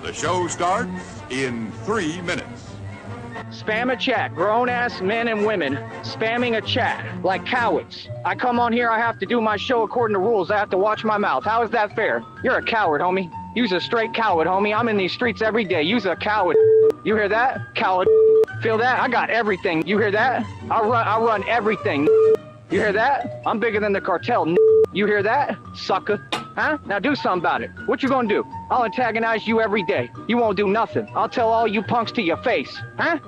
The show starts in 3 minutes. Spam a chat. Grown-ass men and women spamming a chat like cowards. I come on here, I have to do my show according to rules. I have to watch my mouth. How is that fair? You're a coward, homie. You's a straight coward, homie. I'm in these streets every day. You's a coward. You hear that? Coward. Feel that? I got everything. You hear that? I run everything. You hear that? I'm bigger than the cartel. You hear that? Sucker. Huh? Now do something about it. What you gonna do? I'll antagonize you every day. You won't do nothing. I'll tell all you punks to your face. Huh?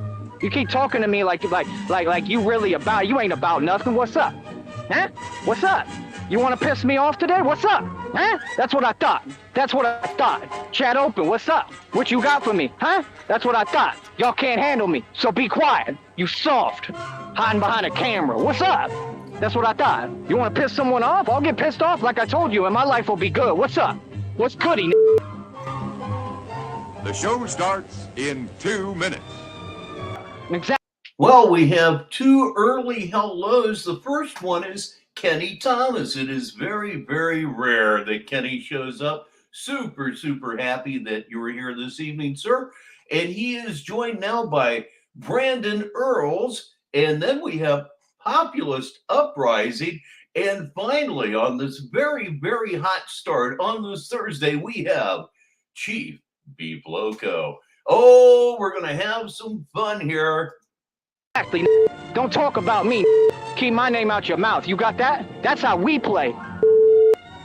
You keep talking to me like you really about, you ain't about nothing. What's up? Huh? What's up? You wanna piss me off today? What's up? Huh? That's what I thought. That's what I thought. Chat open. What's up? What you got for me? Huh? That's what I thought. Y'all can't handle me, so be quiet. You soft. Hiding behind a camera. What's up? That's what I thought. You want to piss someone off? I'll get pissed off like I told you, and my life will be good. What's up? What's goody? The show starts in 2 minutes. Exactly. Well, we have two early hellos. The first one is Kenny Thomas. It is very, very rare that Kenny shows up. Super, super happy that you were here this evening, sir. And he is joined now by Brandon Earls. And then we have Populist Uprising. And finally, on this very, very hot start on this Thursday, we have Chief Beef Loco. Oh, we're going to have some fun here. Exactly. Don't talk about me. Keep my name out your mouth. You got that? That's how we play.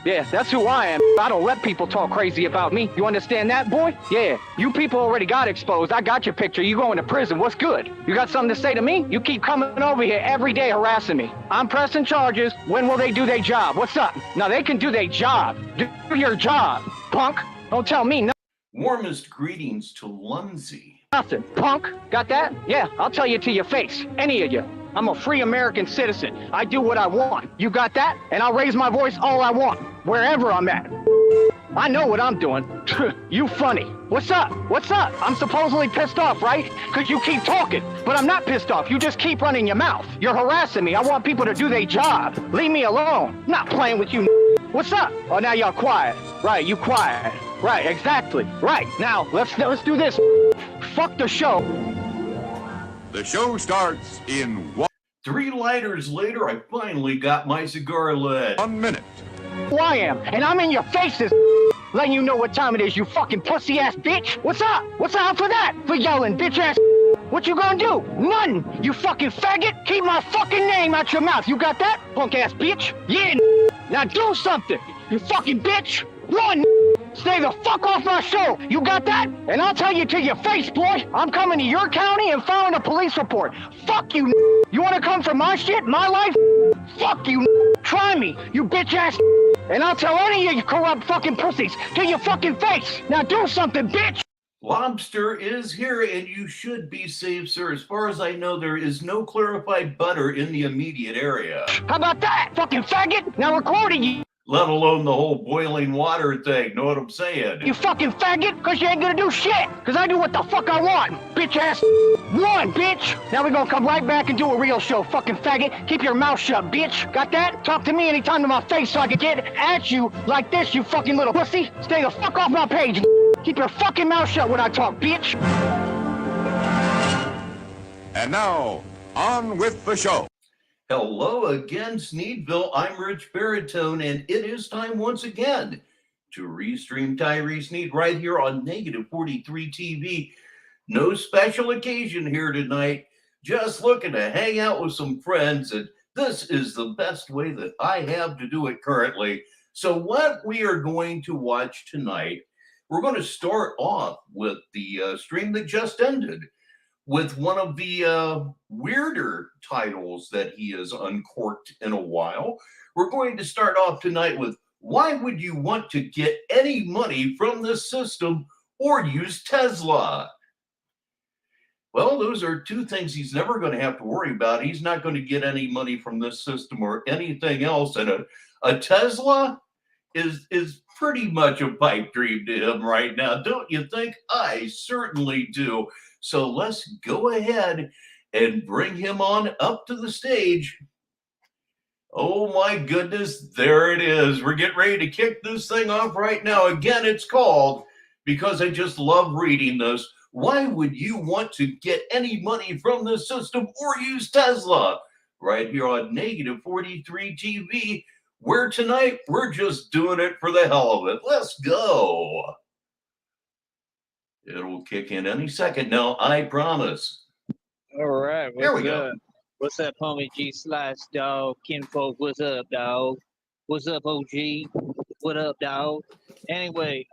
Yeah, that's who I am. I don't let people talk crazy about me. You understand that, boy? Yeah, you people already got exposed. I got your picture. You going to prison. What's good? You got something to say to me? You keep coming over here every day harassing me. I'm pressing charges. When will they do their job? What's up? Now they can do their job. Do your job, punk. Don't tell me nothing. Warmest greetings to Lunzi. Nothing, punk. Got that? Yeah, I'll tell you to your face. Any of you. I'm a free American citizen. I do what I want. You got that? And I'll raise my voice all I want, wherever I'm at. I know what I'm doing. You funny. What's up? What's up? I'm supposedly pissed off, right? Because you keep talking. But I'm not pissed off. You just keep running your mouth. You're harassing me. I want people to do their job. Leave me alone. I'm not playing with you. What's up? Oh, now y'all quiet. Right, you quiet. Right, exactly. Right, now let's do this. Fuck the show. The show starts in 1 3 lighters later, I finally got my cigar lit. minute. Who I am, and I'm in your faces, letting you know what time it is, you fucking pussy ass bitch. What's up? What's up for that? For yelling, bitch ass. What you gonna do? Nothing. You fucking faggot. Keep my fucking name out your mouth. You got that? Punk ass bitch. Yeah. Now do something. You fucking bitch. Run. Stay the fuck off my show. You got that? And I'll tell you to your face, boy. I'm coming to your county and filing a police report. Fuck you. You want to come for my shit, my life? Fuck you. Try me, you bitch ass. And I'll tell any of you corrupt fucking pussies to your fucking face. Now do something, bitch. Lobster is here, and you should be safe, sir. As far as I know, there is no clarified butter in the immediate area. How about that, fucking faggot? Now recording you. Let alone the whole boiling water thing, know what I'm saying? You fucking faggot, cause you ain't gonna do shit. Cause I do what the fuck I want, bitch ass. Run, bitch. Now we're gonna come right back and do a real show, fucking faggot. Keep your mouth shut, bitch. Got that? Talk to me anytime to my face so I can get at you like this, you fucking little pussy. Stay the fuck off my page. Keep your fucking mouth shut when I talk, bitch. And now, on with the show. Hello again, Sneedville. I'm Richbartone, and it is time once again to restream Tyree Sneed right here on negative 43 TV. No special occasion here tonight. Just looking to hang out with some friends, and this is the best way that I have to do it currently. So what we are going to watch tonight, we're going to start off with the stream that just ended, with one of the weirder titles that he has uncorked in a while. We're going to start off tonight with, why would you want to get any money from this system or use Tesla? Well, those are two things he's never going to have to worry about. He's not going to get any money from this system or anything else. And a Tesla is pretty much a pipe dream to him right now. Don't you think? I certainly do. So let's go ahead and bring him on up to the stage. Oh my goodness, there it is. We're getting ready to kick this thing off right now. Again, it's called because I just love reading this. Why would you want to get any money from the system or use Tesla? Right here on Negative 43 TV, where tonight we're just doing it for the hell of it. Let's go. It'll kick in any second now, I promise. All right, There we what's go. up? What's up, homie G Slice, dog? Kinfolk, what's up, dog? What's up, OG? What up, dog? Anyway,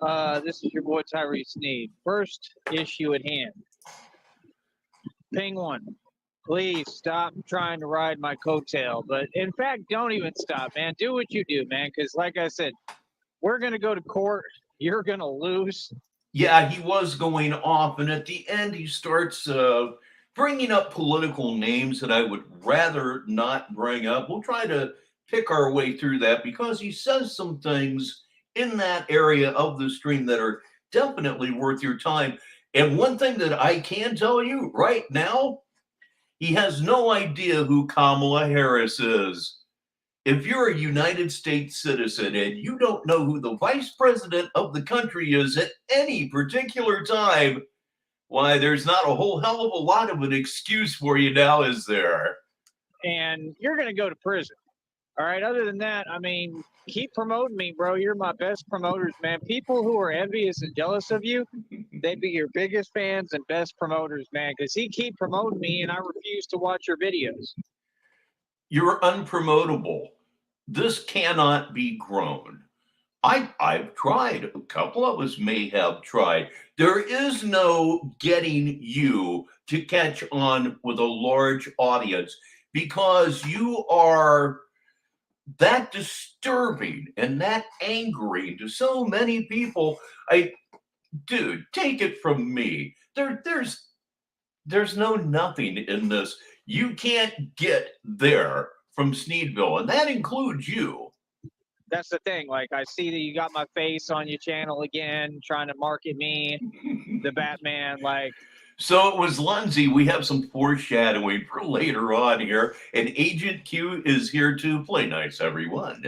this is your boy Tyree Sneed. First issue at hand. Ping one. Please stop trying to ride my coattail. But in fact, don't even stop, man. Do what you do, man. Because like I said, we're going to go to court. You're going to lose. Yeah, he was going off, and at the end, he starts bringing up political names that I would rather not bring up. We'll try to pick our way through that because he says some things in that area of the stream that are definitely worth your time. And one thing that I can tell you right now, he has no idea who Kamala Harris is. If you're a United States citizen and you don't know who the vice president of the country is at any particular time, why, there's not a whole hell of a lot of an excuse for you now, is there? And you're going to go to prison. All right. Other than that, I mean, keep promoting me, bro. You're my best promoters, man. People who are envious and jealous of you, they'd be your biggest fans and best promoters, man, because he keep promoting me and I refuse to watch your videos. You're unpromotable. This cannot be grown. I've tried. A couple of us may have tried. There is no getting you to catch on with a large audience because you are that disturbing and that angry to so many people. Dude, take it from me. There's no nothing in this. You can't get there from Sneedville, and that includes you. That's the thing. Like, I see that you got my face on your channel again, trying to market me, the Batman. Like, so it was Lindsay. We have some foreshadowing for later on here, and Agent Q is here to play nice, everyone.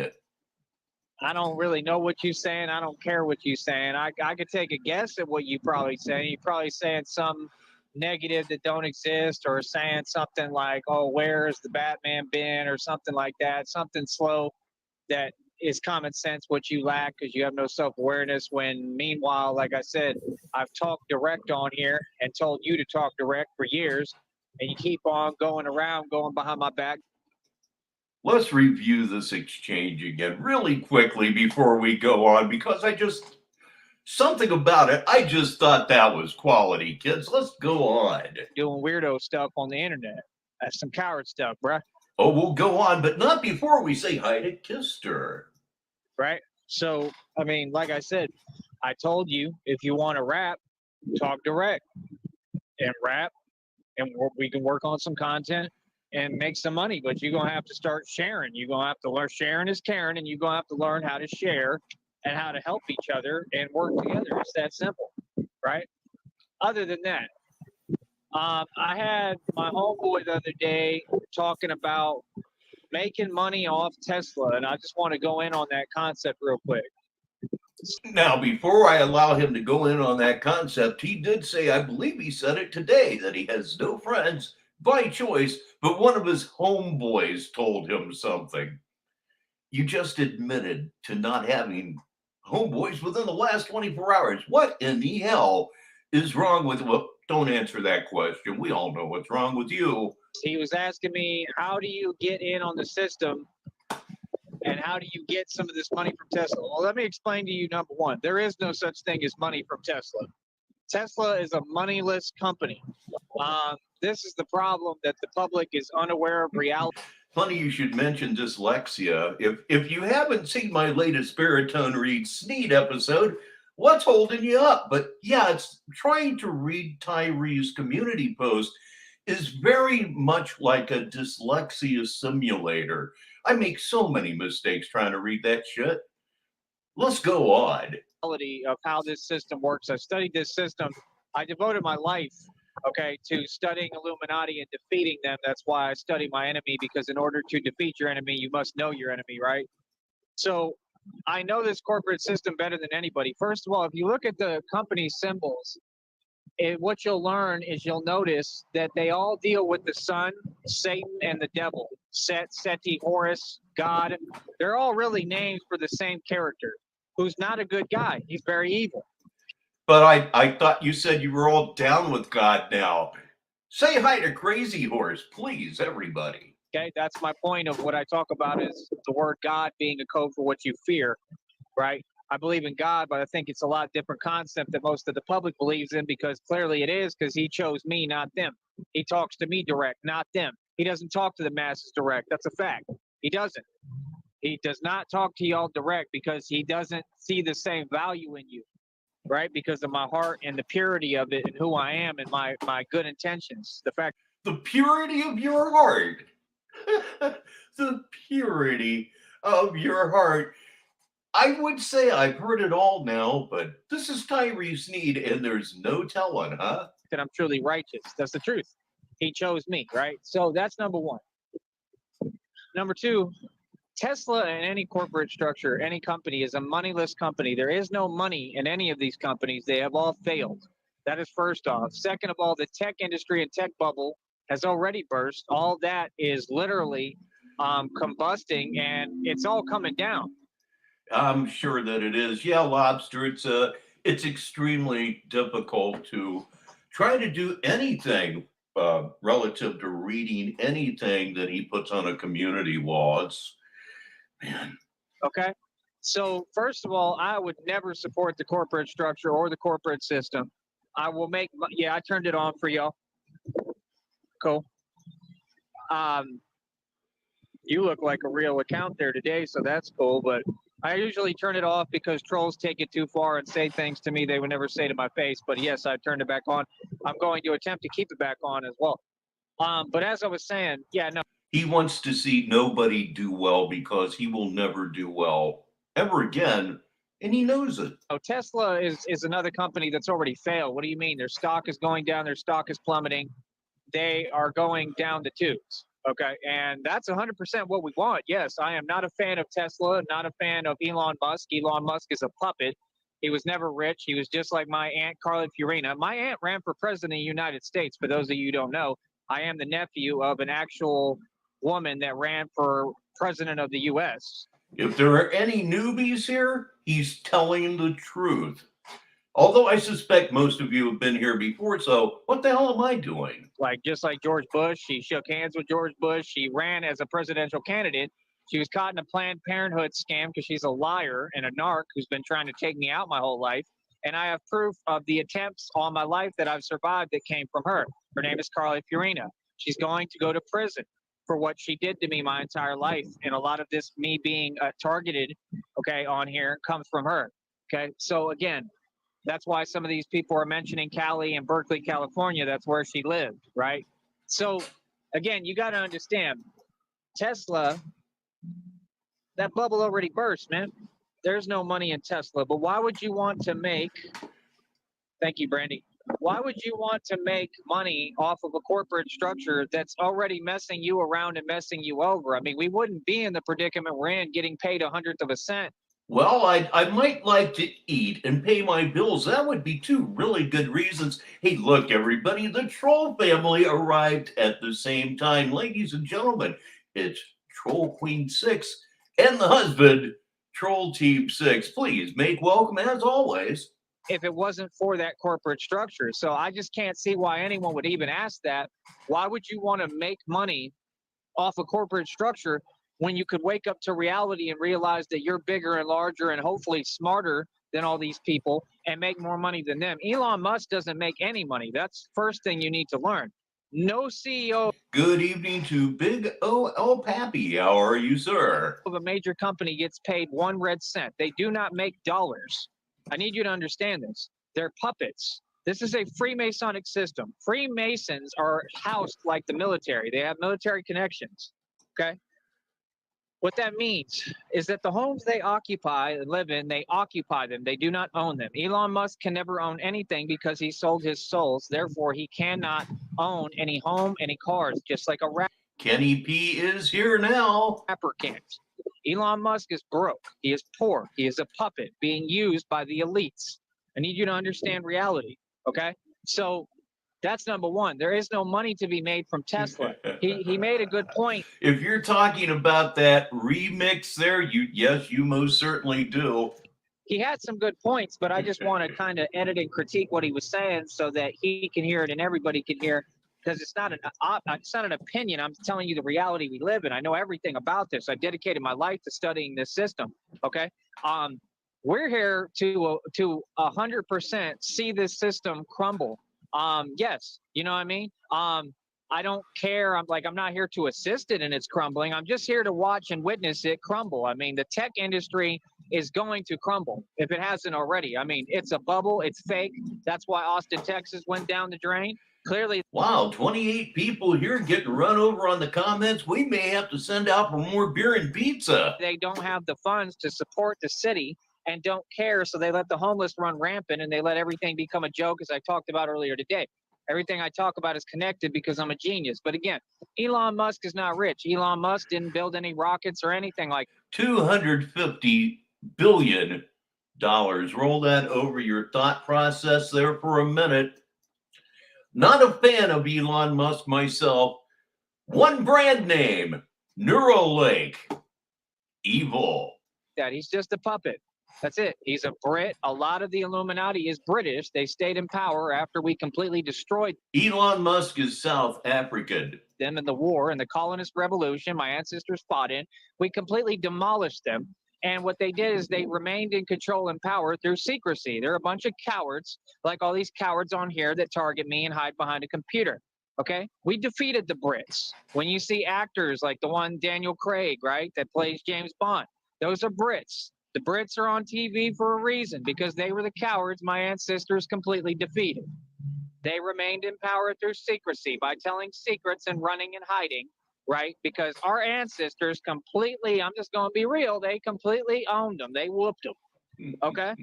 I don't really know what you're saying. I don't care what you're saying. I could take a guess at what you probably saying. You're probably saying some negative that don't exist, or saying something like, oh, where's the Batman been, or something like that, something slow that is common sense, what you lack because you have no self-awareness. When meanwhile, like I said, I've talked direct on here and told you to talk direct for years, and you keep on going around, going behind my back. Let's review this exchange again really quickly before we go on, because something about it, I just thought that was quality, kids. Let's go on. Doing weirdo stuff on the internet. That's some coward stuff, bruh. Oh, we'll go on, but not before we say hi to Kister. Right? So, I mean, like I said, I told you, if you want to rap, talk direct and rap, and we can work on some content and make some money. But you're going to have to start sharing. You're going to have to learn. Sharing is caring, and you're going to have to learn how to share and how to help each other and work together. It's that simple, right? Other than that, I had my homeboy the other day talking about making money off Tesla, and I just want to go in on that concept real quick. Now, before I allow him to go in on that concept, he did say, I believe he said it today, that he has no friends by choice, but one of his homeboys told him something. You just admitted to not having homeboys within the last 24 hours. What in the hell is wrong with, well, don't answer that question. We all know what's wrong with you. He was asking me, how do you get in on the system and how do you get some of this money from Tesla? Well, let me explain to you, number one, there is no such thing as money from Tesla. Tesla is a moneyless company. This is the problem, that the public is unaware of reality. Funny you should mention dyslexia. If you haven't seen my latest Baritone Read Sneed episode, what's holding you up? But yeah, it's trying to read Tyree's community post is very much like a dyslexia simulator. I make so many mistakes trying to read that shit. Let's go on. Of how this system works. I studied this system. I devoted my life, okay, to studying Illuminati and defeating them. That's why I study my enemy, because in order to defeat your enemy, you must know your enemy, right? So I know this corporate system better than anybody. First of all, if you look at the company symbols, what you'll learn is you'll notice that they all deal with the sun, Satan, and the devil. Set, Seti, Horus, God. They're all really names for the same character, who's not a good guy. He's very evil. But I thought you said you were all down with God now. Say hi to Crazy Horse, please, everybody. Okay, that's my point of what I talk about is the word God being a code for what you fear, right? I believe in God, but I think it's a lot different concept that most of the public believes in, because clearly it is, because he chose me, not them. He talks to me direct, not them. He doesn't talk to the masses direct. That's a fact. He doesn't. He does not talk to y'all direct because he doesn't see the same value in you, right? Because of my heart and the purity of it and who I am and my good intentions. The fact. The purity of your heart. The purity of your heart. I would say I've heard it all now, but this is Tyree Sneed, and there's no telling, huh? That I'm truly righteous. That's the truth. He chose me, right? So that's number one. Number two, Tesla and any corporate structure, any company is a moneyless company. There is no money in any of these companies. They have all failed. That is first off. Second of all, the tech industry and tech bubble has already burst. All that is literally combusting, and it's all coming down. I'm sure that it is. Yeah, Lobster, it's extremely difficult to try to do anything relative to reading anything that he puts on a community wall. It's, man. Okay. So first of all, I would never support the corporate structure or the corporate system. I will make, yeah, I turned it on for y'all. Cool. You look like a real account there today, so that's cool, but I usually turn it off because trolls take it too far and say things to me they would never say to my face. But yes, I turned it back on. I'm going to attempt to keep it back on as well. But as I was saying, yeah, no. He wants to see nobody do well because he will never do well ever again, and he knows it. Oh, Tesla is another company that's already failed. What do you mean? Their stock is going down. Their stock is plummeting. They are going down the tubes. Okay, and that's 100% what we want. Yes, I am not a fan of Tesla, not a fan of Elon Musk. Elon Musk is a puppet. He was never rich. He was just like my aunt, Carly Fiorina. My aunt ran for president of the United States. For those of you who don't know, I am the nephew of an actual woman that ran for president of the U.S. If there are any newbies here, he's telling the truth. Although I suspect most of you have been here before, so what the hell am I doing? Like, just like George Bush, she shook hands with George Bush. She ran as a presidential candidate. She was caught in a Planned Parenthood scam because she's a liar and a narc who's been trying to take me out my whole life. And I have proof of the attempts on my life that I've survived that came from her. Her name is Carly Fiorina. She's going to go to prison for what she did to me my entire life. And a lot of this, me being targeted, okay, on here comes from her. Okay, so again, that's why some of these people are mentioning Cali and Berkeley, California. That's where she lived, right? So, again, you got to understand, Tesla, that bubble already burst, man. There's no money in Tesla. But why would you want to make, thank you, Brandy. Why would you want to make money off of a corporate structure that's already messing you around and messing you over? I mean, we wouldn't be in the predicament we're in getting paid 1/100 of a cent. Well, I might like to eat and pay my bills. That would be two really good reasons. Hey, look, everybody, the Troll family arrived at the same time. Ladies and gentlemen, it's Troll Queen 6 and the husband, Troll Team 6. Please make welcome as always. If it wasn't for that corporate structure. So I just can't see why anyone would even ask that. Why would you want to make money off a corporate structure when you could wake up to reality and realize that you're bigger and larger and hopefully smarter than all these people and make more money than them? Elon Musk doesn't make any money. That's the first thing you need to learn. No CEO. Good evening to Big O El Pappy. How are you, sir? Of a major company gets paid 1 red cent. They do not make dollars. I need you to understand this. They're puppets. This is a Freemasonic system. Freemasons are housed like the military. They have military connections. Okay? What that means is that the homes they occupy and live in, they occupy them. They do not own them. Elon Musk can never own anything because he sold his souls. Therefore, he cannot own any home, any cars, just like a rapper. Kenny P is here now. Rapper can't. Elon Musk is broke. He is poor. He is a puppet being used by the elites. I need you to understand reality, okay? So that's number one. There is no money to be made from Tesla. He made a good point. If you're talking about that remix there, you most certainly do. He had some good points, but I just want to kind of edit and critique what he was saying so that he can hear it and everybody can hear, because it's not an opinion. I'm telling you the reality we live in. I know everything about this. I dedicated my life to studying this system. Okay. We're here to 100% see this system crumble. Yes, you know what I mean? I don't care. I'm not here to assist it in its crumbling. I'm just here to watch and witness it crumble. I mean, the tech industry is going to crumble if it hasn't already. I mean, it's a bubble. It's fake. That's why Austin, Texas went down the drain. Clearly. Wow, 28 people here getting run over on the comments. We may have to send out for more beer and pizza. They don't have the funds to support the city and don't care. So they let the homeless run rampant and they let everything become a joke, as I talked about earlier today. Everything I talk about is connected because I'm a genius. But again, Elon Musk is not rich. Elon Musk didn't build any rockets or anything like $250 billion. Roll that over your thought process there for a minute. Not a fan of Elon Musk myself. One brand name, Neuralink. Evil. that. He's just a puppet. That's it. He's a Brit. A lot of the Illuminati is British. They stayed in power after we completely destroyed Elon Musk is South African. them in the war and the colonist revolution my ancestors fought in. We completely demolished them. And what they did is they remained in control and power through secrecy. They're a bunch of cowards, like all these cowards on here that target me and hide behind a computer. Okay? We defeated the Brits. When you see actors like the one Daniel Craig, right, that plays James Bond, those are Brits. The Brits are on TV for a reason, because they were the cowards my ancestors completely defeated. They remained in power through secrecy by telling secrets and running and hiding, right? Because our ancestors completely, I'm just going to be real, they completely owned them. They whooped them. Okay?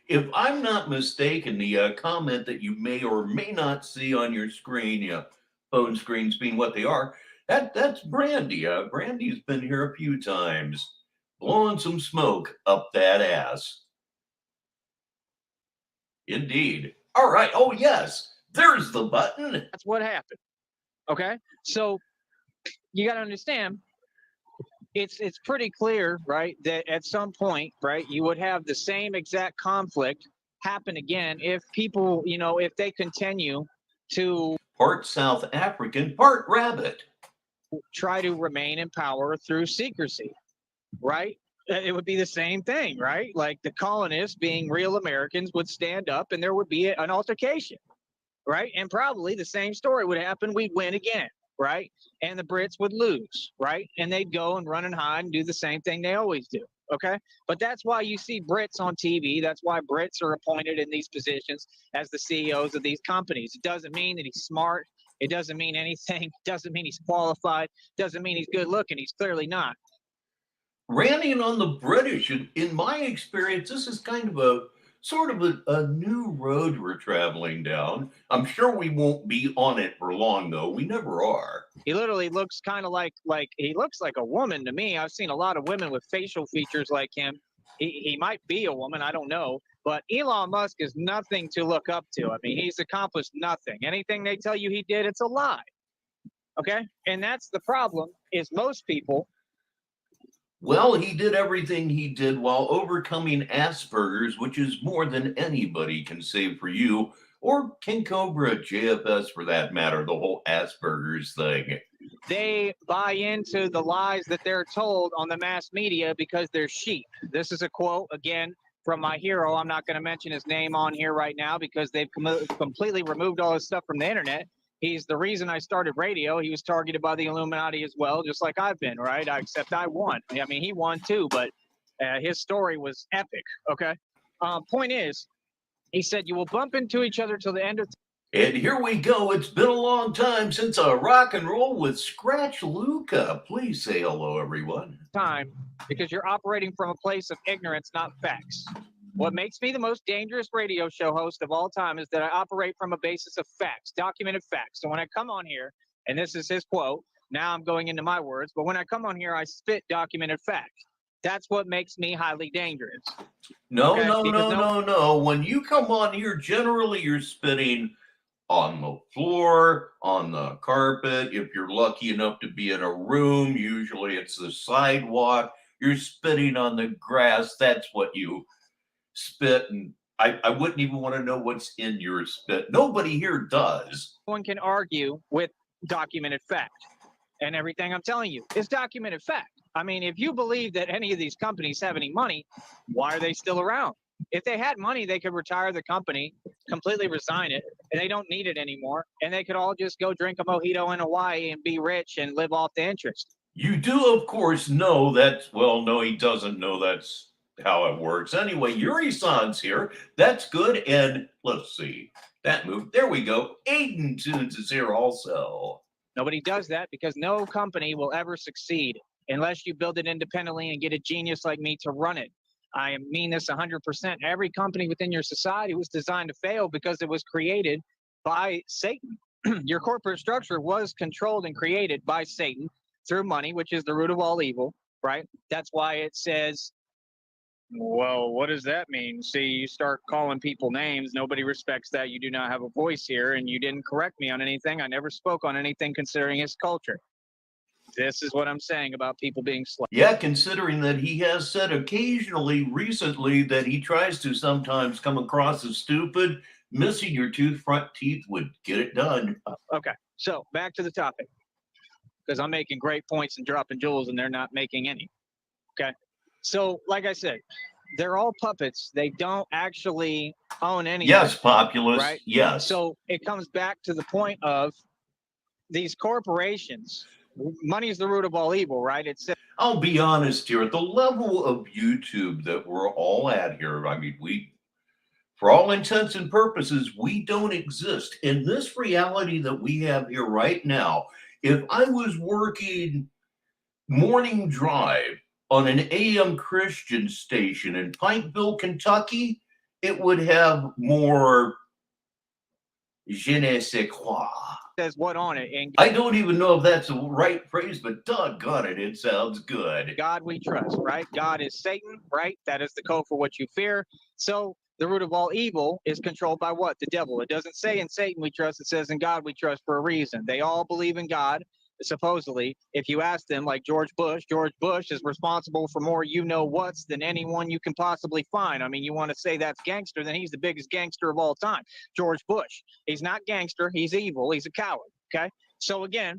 If I'm not mistaken, the comment that you may or may not see on your screen, phone screens being what they are, that's Brandy. Brandy's been here a few times, blowing some smoke up that ass. Indeed. All right. Oh, yes. There's the button. That's what happened. Okay? So you got to understand, it's pretty clear, right, that at some point, right, you would have the same exact conflict happen again if people, you know, if they continue to part South African, part rabbit, try to remain in power through secrecy, right? It would be the same thing, right? Like the colonists, being real Americans, would stand up and there would be an altercation, right? And probably the same story would happen. We'd win again, right? And the Brits would lose, right? And they'd go and run and hide and do the same thing they always do, okay? But that's why you see Brits on TV. That's why Brits are appointed in these positions as the CEOs of these companies. It doesn't mean that he's smart. It doesn't mean anything. It doesn't mean he's qualified. It doesn't mean he's good looking. He's clearly not. Ranting on the British, in my experience, this is kind of a sort of a new road we're traveling down. I'm sure we won't be on it for long, though. We never are. He literally looks kind of like he looks like a woman to me. I've seen a lot of women with facial features like him. He might be a woman, I don't know. But Elon Musk is nothing to look up to. I mean, he's accomplished nothing. Anything they tell you he did, it's a lie. Okay? And that's the problem, is most people. Well, he did everything he did while overcoming Asperger's, which is more than anybody can say for you, or King Cobra, JFS for that matter, the whole Asperger's thing. They buy into the lies that they're told on the mass media because they're sheep. This is a quote, again, from my hero. I'm not going to mention his name on here right now because they've completely removed all his stuff from the internet. He's the reason I started radio. He was targeted by the Illuminati as well, just like I've been, right? Except I won. I mean, he won too, but his story was epic, okay? Point is, he said, you will bump into each other till the end of And here we go. It's been a long time since a rock and roll with Scratch Luca. Please say hello, everyone. Time, because you're operating from a place of ignorance, not facts. What makes me the most dangerous radio show host of all time is that I operate from a basis of facts, documented facts. So when I come on here, and this is his quote, Now I'm going into my words, but when I come on here, I spit documented fact. That's what makes me highly dangerous. No, Okay, no, because no. When you come on here, generally you're spitting on the floor, on the carpet. If you're lucky enough to be in a room, usually it's the sidewalk. You're spitting on the grass. That's what you spit. And I wouldn't even want to know what's in your spit. Nobody here does. one can argue with documented fact. And everything I'm telling you is documented fact. I mean, if you believe that any of these companies have any money, why are they still around? If they had money, they could retire the company, completely resign it, and they don't need it anymore. And they could all just go drink a mojito in Hawaii and be rich and live off the interest. You do, of course, know that. Well, no, he doesn't know that's how it works. Anyway, Yuri-san's here. That's good. And let's see. That move. There we go. Aiden Tunes is here also. Nobody does that because no company will ever succeed unless you build it independently and get a genius like me to run it. I mean this 100%. Every company within your society was designed to fail because it was created by Satan. Your corporate structure was controlled and created by Satan through money, which is the root of all evil, right? That's why it says, well, what does that mean? See, you start calling people names. Nobody respects that. You do not have a voice here, and you didn't correct me on anything. I never spoke on anything considering his culture. This is what I'm saying about people being slaves. Yeah, considering that he has said occasionally recently that he tries to sometimes come across as stupid, missing your front teeth would get it done. Okay, so back to the topic, because I'm making great points and dropping jewels, and they're not making any. Okay, so like I said, they're all puppets. They don't actually own anything. Yes, populist. Right? Yes. So it comes back to the point of these corporations. Money is the root of all evil, right? It's. I'll be honest here. At the level of YouTube that we're all at here, I mean, for all intents and purposes, we don't exist. In this reality that we have here right now, if I was working morning drive on an AM Christian station in Pikeville, Kentucky, it would have more je ne sais quoi. Says what on it? And I don't even know if that's the right phrase, but doggone it, it sounds good. God we trust, right? God is Satan, right? That is the code for what you fear. So the root of all evil is controlled by what? The devil. It doesn't say in Satan we trust, it says in God we trust for a reason. They all believe in God, supposedly. If you ask them, like George Bush is responsible for more you-know-whats than anyone you can possibly find. I mean, you want to say that's gangster, then he's the biggest gangster of all time. George Bush. He's not gangster, he's evil, he's a coward, okay? So again,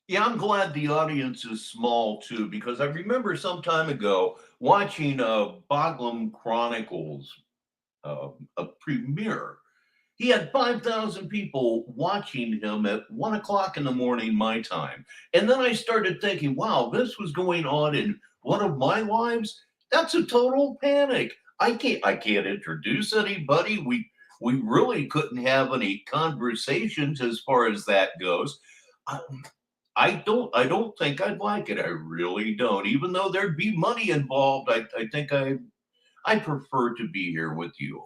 yeah, I'm glad the audience is small too, because I remember some time ago watching Boglum Chronicles, a premiere. He had 5,000 people watching him at 1 o'clock in the morning, my time. And then I started thinking, wow, this was going on in one of my lives. That's a total panic. I can't introduce anybody. We really couldn't have any conversations as far as that goes. I don't think I'd like it. I really don't. Even though there'd be money involved, I think I prefer to be here with you.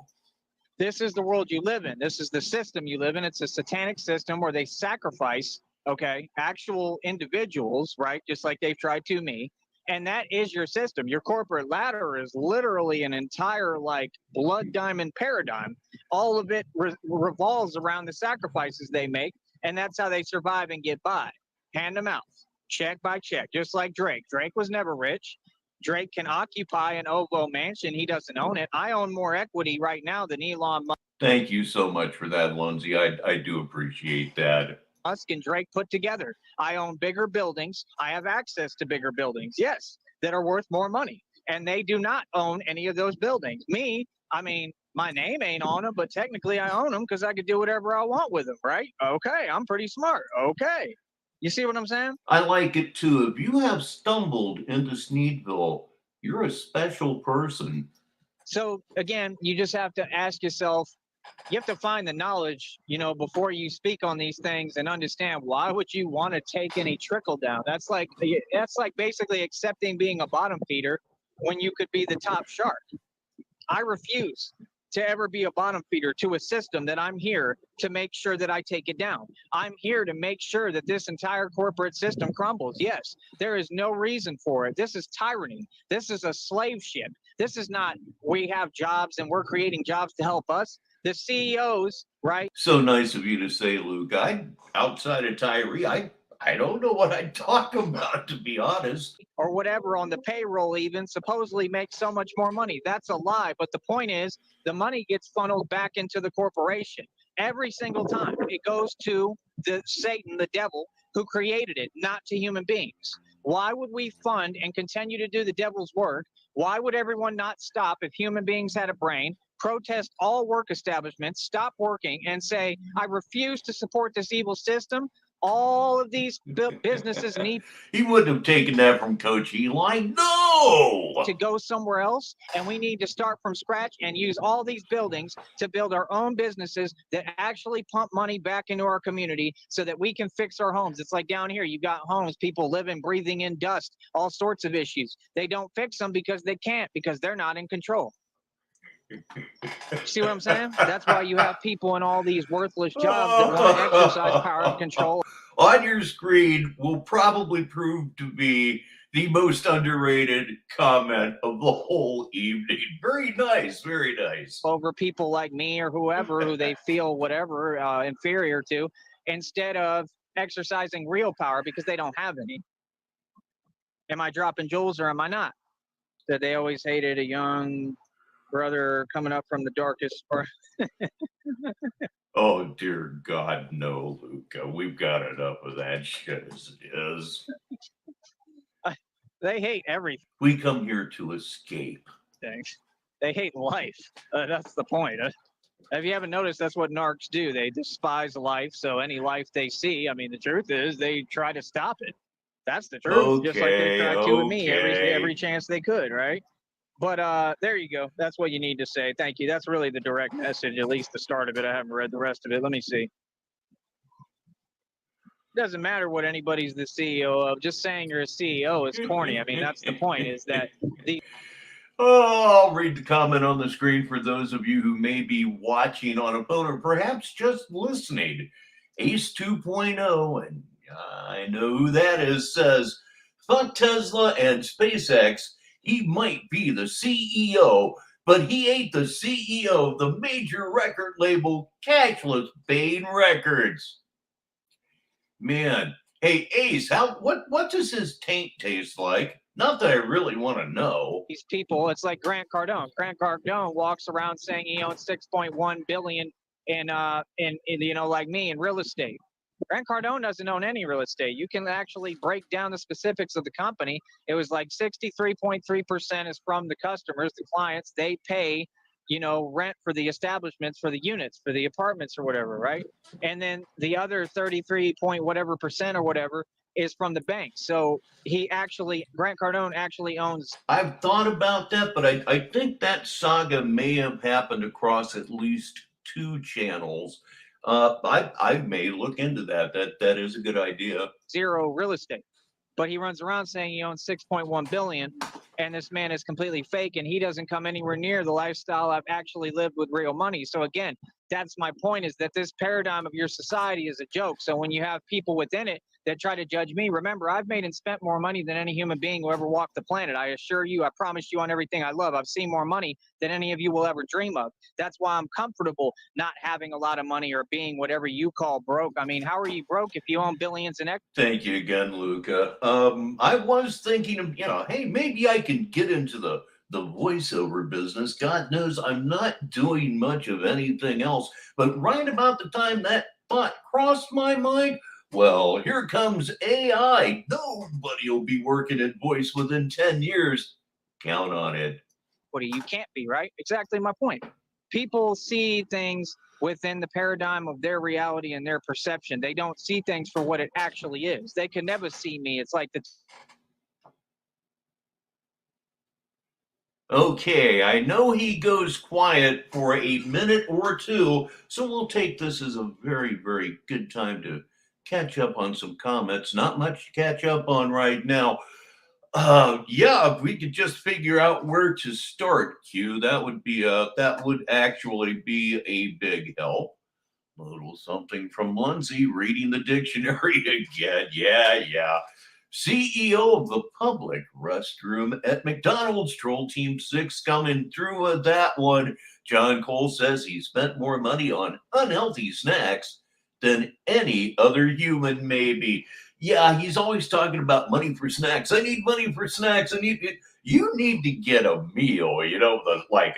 This is the world you live in. This is the system you live in. It's a satanic system where they sacrifice, okay, actual individuals, right? Just like they've tried to me. And that is your system. Your corporate ladder is literally an entire like blood diamond paradigm. All of it revolves around the sacrifices they make. And that's how they survive and get by. Hand to mouth, check by check, just like Drake. Drake was never rich. Drake can occupy an Ovo mansion. He doesn't own it. I own more equity right now than Elon Musk. Thank you so much for that, Lindsay. I do appreciate that. Musk and Drake put together. I own bigger buildings. I have access to bigger buildings, yes, that are worth more money. And they do not own any of those buildings. Me, I mean, my name ain't on them, but technically I own them because I could do whatever I want with them, right? Okay, I'm pretty smart. Okay. You see what I'm saying? I like it too. If you have stumbled into Sneedville, you're a special person. So again, you just have to ask yourself, you have to find the knowledge, you know, before you speak on these things and understand why would you want to take any trickle down? That's like basically accepting being a bottom feeder when you could be the top shark. I refuse. to ever be a bottom feeder to a system that I'm here to make sure that I take it down. I'm here to make sure that this entire corporate system crumbles. Yes, there is no reason for it. This is tyranny. This is a slave ship. This is not, we have jobs and we're creating jobs to help us. The CEOs, right? So nice of you to say, Luke. Outside of Tyree, I don't know what I'd talk about, to be honest. Or whatever on the payroll even supposedly makes so much more money. That's a lie. But the point is, the money gets funneled back into the corporation every single time. It goes to the Satan, the devil, who created it, not to human beings. Why would we fund and continue to do the devil's work? Why would everyone not stop if human beings had a brain, protest all work establishments, stop working, and say, I refuse to support this evil system? All of these businesses need He wouldn't have taken that from Coach Eli. No! to go somewhere else, and we need to start from scratch and use all these buildings to build our own businesses that actually pump money back into our community so that we can fix our homes. It's like down here, you've got homes, people living, breathing in dust, all sorts of issues. They don't fix them because they can't, because they're not in control. See what I'm saying? That's why you have people in all these worthless jobs that want to exercise power of control. On your screen will probably prove to be the most underrated comment of the whole evening. Very nice, very nice. Over people like me or whoever who they feel whatever inferior to, instead of exercising real power because they don't have any. Am I dropping jewels or am I not? That they always hated a young brother coming up from the darkest part. Oh, dear God, no, Luca. We've got enough of that shit as it is. They hate everything. We come here to escape. They hate life. That's the point. If you haven't noticed, that's what narcs do. They despise life. So any life they see, I mean, the truth is they try to stop it. That's the truth. Okay, just like they tried to with me every chance they could, right? But there you go. That's what you need to say. Thank you. That's really the direct message, at least the start of it. I haven't read the rest of it. Let me see. It doesn't matter what anybody's the CEO of. Just saying you're a CEO is corny. I mean, that's the point, is that the... Oh, I'll read the comment on the screen for those of you who may be watching on a phone or perhaps just listening. Ace 2.0, and I know who that is, says, fuck Tesla and SpaceX. He might be the CEO, but he ain't the CEO of the major record label Cashless Bane Records. Man, hey Ace, what does his taint taste like? Not that I really want to know. These people, it's like Grant Cardone. Grant Cardone walks around saying he owns 6.1 billion in you know, like me, in real estate. Grant Cardone doesn't own any real estate. You can actually break down the specifics of the company. It was like 63.3% is from the customers, the clients. They pay, you know, rent for the establishments, for the units, for the apartments or whatever, right? And then the other 33 point whatever percent or whatever is from the bank. So Grant Cardone actually owns. I've thought about that, but I think that saga may have happened across at least 2 channels. I may look into that. That is a good idea. Zero real estate, but he runs around saying he owns 6.1 billion, and this man is completely fake, and he doesn't come anywhere near the lifestyle I've actually lived with real money. So again, that's my point, is that this paradigm of your society is a joke. So when you have people within it that try to judge me, remember, I've made and spent more money than any human being who ever walked the planet. I assure you, I promise you on everything I love, I've seen more money than any of you will ever dream of. That's why I'm comfortable not having a lot of money or being whatever you call broke. I mean, how are you broke if you own billions in equity? Thank you again, Luca. I was thinking of, hey, maybe I can get into the voiceover business. God knows I'm not doing much of anything else. But right about the time that thought crossed my mind, well, here comes AI. Nobody will be working at voice within 10 years. Count on it. You can't be, right? Exactly my point. People see things within the paradigm of their reality and their perception. They don't see things for what it actually is. They can never see me. It's like the... Okay, I know he goes quiet for a minute or two, so we'll take this as a very, very good time to catch up on some comments. Not much to catch up on right now. Yeah, if we could just figure out where to start, Q, that would actually be a big help. A little something from Lindsay reading the dictionary again. Yeah. CEO of the public restroom at McDonald's, Troll Team 6 coming through with that one. John Cole says he spent more money on unhealthy snacks than any other human, maybe. Yeah, he's always talking about money for snacks. I need money for snacks. You need to get a meal, like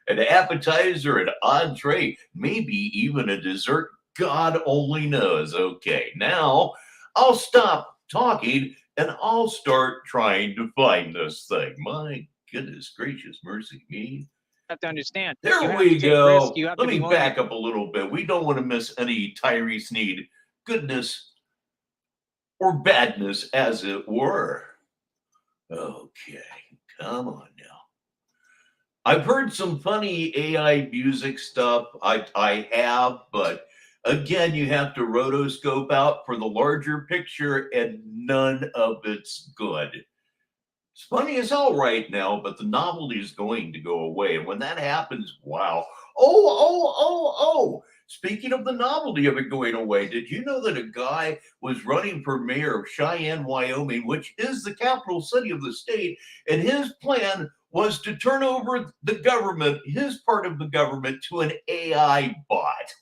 an appetizer, an entree, maybe even a dessert. God only knows. Okay, now I'll stop talking and I'll start trying to find this thing. My goodness gracious mercy me. Have to understand. There You have we to take risks. go. You have Let to be me willing back up a little bit. We don't want to miss any Tyree Sneed goodness or badness, as it were. Okay, come on now. I've heard some funny AI music stuff. I have, but again, you have to rotoscope out for the larger picture, and none of it's good. It's funny as hell right now, but the novelty is going to go away. And when that happens, wow. Oh. Speaking of the novelty of it going away, did you know that a guy was running for mayor of Cheyenne, Wyoming, which is the capital city of the state, and his plan was to turn over the government, his part of the government, to an AI bot?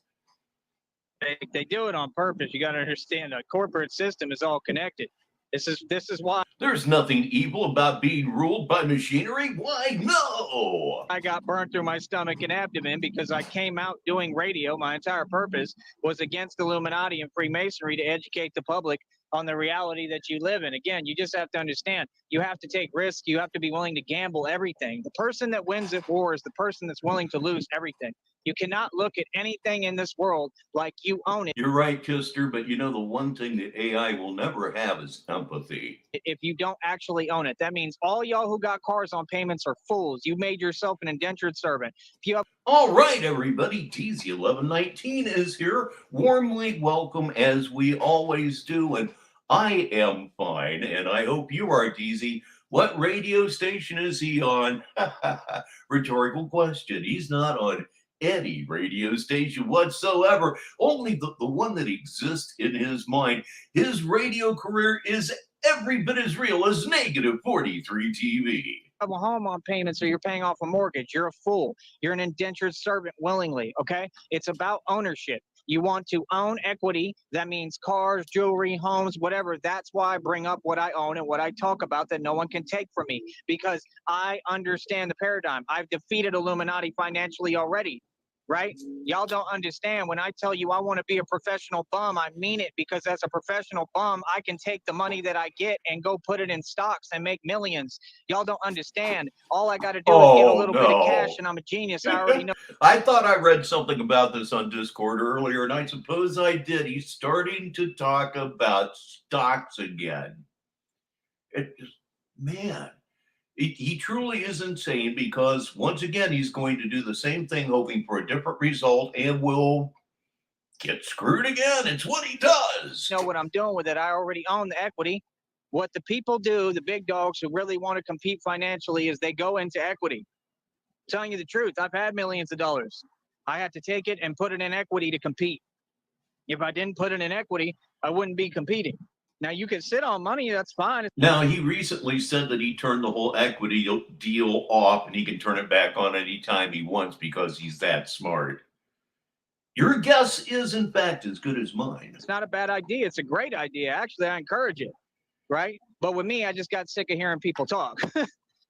They do it on purpose. You got to understand the corporate system is all connected. This is why There's nothing evil about being ruled by machinery. Why? No. I got burnt through my stomach and abdomen, because I came out doing radio. My entire purpose was against Illuminati and Freemasonry, to educate the public on the reality that you live in. Again, you just have to understand, you have to take risks. You have to be willing to gamble everything. The person that wins at war is the person that's willing to lose everything. You cannot look at anything in this world like you own it. You're right, Kister, but the one thing that AI will never have is empathy. If you don't actually own it, that means all y'all who got cars on payments are fools. You made yourself an indentured servant. If you have All right, everybody, TZ1119 is here. Warmly welcome, as we always do, and I am fine, and I hope you are, DZ. What radio station is he on? Rhetorical question. He's not on any radio station whatsoever, only the one that exists in his mind. His radio career is every bit as real as negative 43 TV. have a home on payments, or you're paying off a mortgage, you're a fool. You're an indentured servant willingly. Okay. It's about ownership. You want to own equity. That means cars, jewelry, homes, whatever. That's why I bring up what I own and what I talk about that no one can take from me, because I understand the paradigm. I've defeated Illuminati financially already. Right? Y'all don't understand. When I tell you I want to be a professional bum, I mean it, because as a professional bum, I can take the money that I get and go put it in stocks and make millions. Y'all don't understand. All I got to do is get a little bit of cash and I'm a genius. I already know. I thought I read something about this on Discord earlier, and I suppose I did. He's starting to talk about stocks again. Man. He truly is insane, because once again, he's going to do the same thing, hoping for a different result, and will get screwed again. It's what he does. Know what I'm doing with it. I already own the equity. What the people do, the big dogs who really want to compete financially, is they go into equity. I'm telling you the truth, I've had millions of dollars. I had to take it and put it in equity to compete. If I didn't put it in equity, I wouldn't be competing. Now, you can sit on money, that's fine. Now, he recently said that he turned the whole equity deal off, and he can turn it back on anytime he wants because he's that smart. Your guess is, in fact, as good as mine. It's not a bad idea. It's a great idea. Actually, I encourage it, right? But with me, I just got sick of hearing people talk.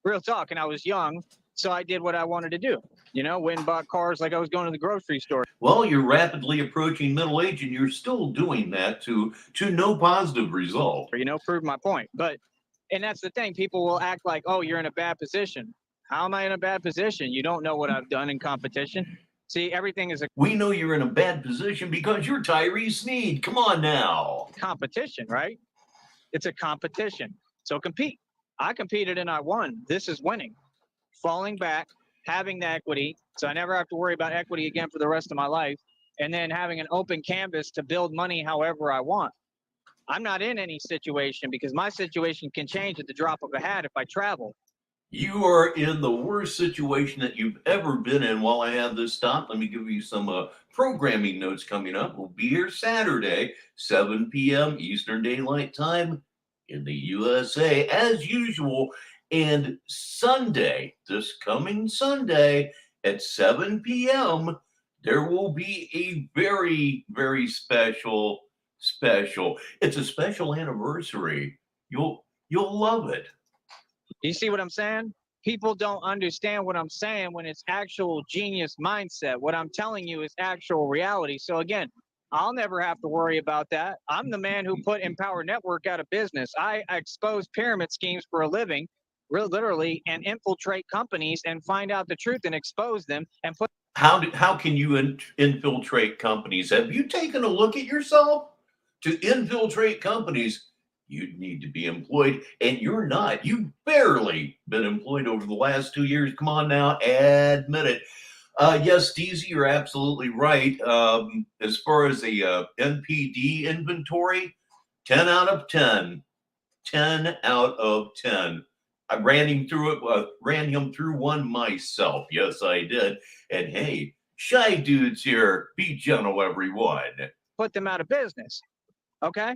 Real talk. And I was young, so I did what I wanted to do. Went and bought cars like I was going to the grocery store. Well, you're rapidly approaching middle age, and you're still doing that to no positive result. Prove my point. And that's the thing. People will act like, oh, you're in a bad position. How am I in a bad position? You don't know what I've done in competition. See, everything is a... We know you're in a bad position because you're Tyree Sneed. Come on now. Competition, right? It's a competition. So compete. I competed and I won. This is winning. Falling back, having the equity, so I never have to worry about equity again for the rest of my life, and then having an open canvas to build money however I want. I'm not in any situation because my situation can change at the drop of a hat if I travel. You are in the worst situation that you've ever been in. While I have this stopped, let me give you some programming notes coming up. We'll be here Saturday, 7 p.m. Eastern Daylight Time in the USA, as usual. And Sunday, this coming Sunday at 7 p.m., there will be a very, very special. It's a special anniversary. You'll love it. You see what I'm saying? People don't understand what I'm saying when it's actual genius mindset. What I'm telling you is actual reality. So again, I'll never have to worry about that. I'm the man who put Empower Network out of business. I expose pyramid schemes for a living, literally, and infiltrate companies and find out the truth and expose them and put. How can you infiltrate companies? Have you taken a look at yourself? To infiltrate companies, you'd need to be employed, and you're not. You've barely been employed over the last 2 years. Come on now, admit it. Yes, Deezy, you're absolutely right. As far as the NPD inventory, 10 out of 10. 10 out of 10. I ran him through one myself. Yes, I did. And hey, shy dudes here, be gentle, everyone. Put them out of business. Okay.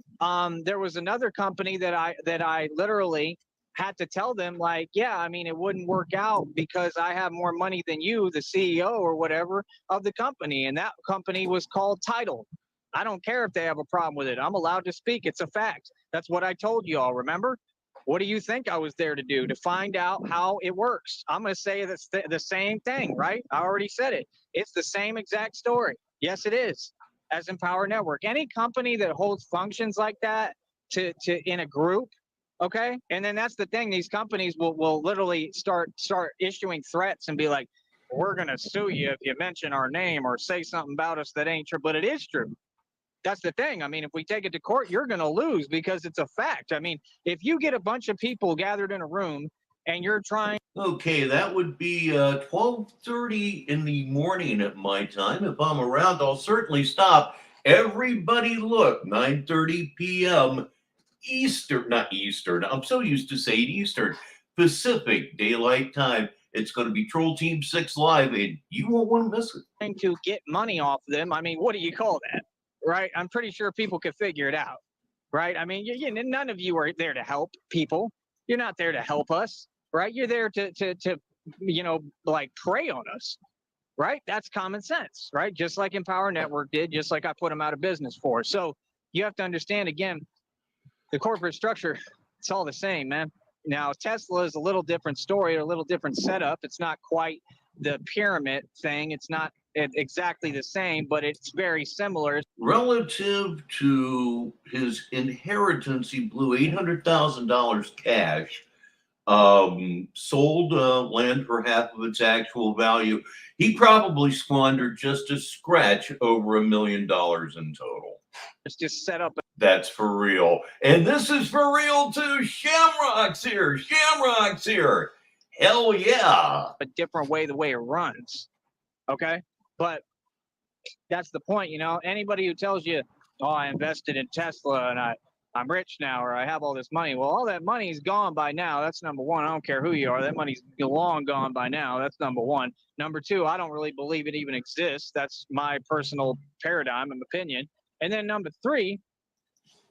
There was another company that I literally had to tell them, like, yeah, I mean, it wouldn't work out because I have more money than you, the CEO or whatever of the company. And that company was called Tidal. I don't care if they have a problem with it. I'm allowed to speak. It's a fact. That's what I told you all. Remember? What do you think I was there to do? To find out how it works. I'm going to say that's the same thing, right? I already said it. It's the same exact story. Yes, it is. As Empower Network, any company that holds functions like that to in a group, okay, and then that's the thing. These companies will literally start issuing threats and be like, "We're gonna sue you if you mention our name or say something about us that ain't true." But it is true. That's the thing. I mean, if we take it to court, you're gonna lose because it's a fact. I mean, if you get a bunch of people gathered in a room and you're trying. Okay, that would be 12:30 in the morning at my time. If I'm around, I'll certainly stop. Everybody look, 9:30 p.m. Eastern, not Eastern. I'm so used to saying Eastern. Pacific Daylight Time. It's going to be Troll Team 6 Live, and you won't want to miss it. To get money off them. I mean, what do you call that? Right? I'm pretty sure people could figure it out. Right? I mean, none of you are there to help people. You're not there to help us. Right? You're there to like prey on us. Right? That's common sense. Right? Just like Empower Network did, just like I put them out of business for. So you have to understand, again, the corporate structure, it's all the same, man. Now, Tesla is a little different story, a little different setup. It's not quite the pyramid thing. It's not exactly the same, but it's very similar. Relative to his inheritance, he blew $800,000 cash, sold land for half of its actual value. He probably squandered just a scratch over $1 million in total. It's just set up. That's for real. And this is for real too. Shamrock's here. Shamrock's here. Hell yeah. A different way, the way it runs. Okay. But that's the point. Anybody who tells you, oh, I invested in Tesla and I'm rich now, or I have all this money. Well, all that money's gone by now. That's number one. I don't care who you are. That money's long gone by now. That's number one. Number two, I don't really believe it even exists. That's my personal paradigm and opinion. And then number three,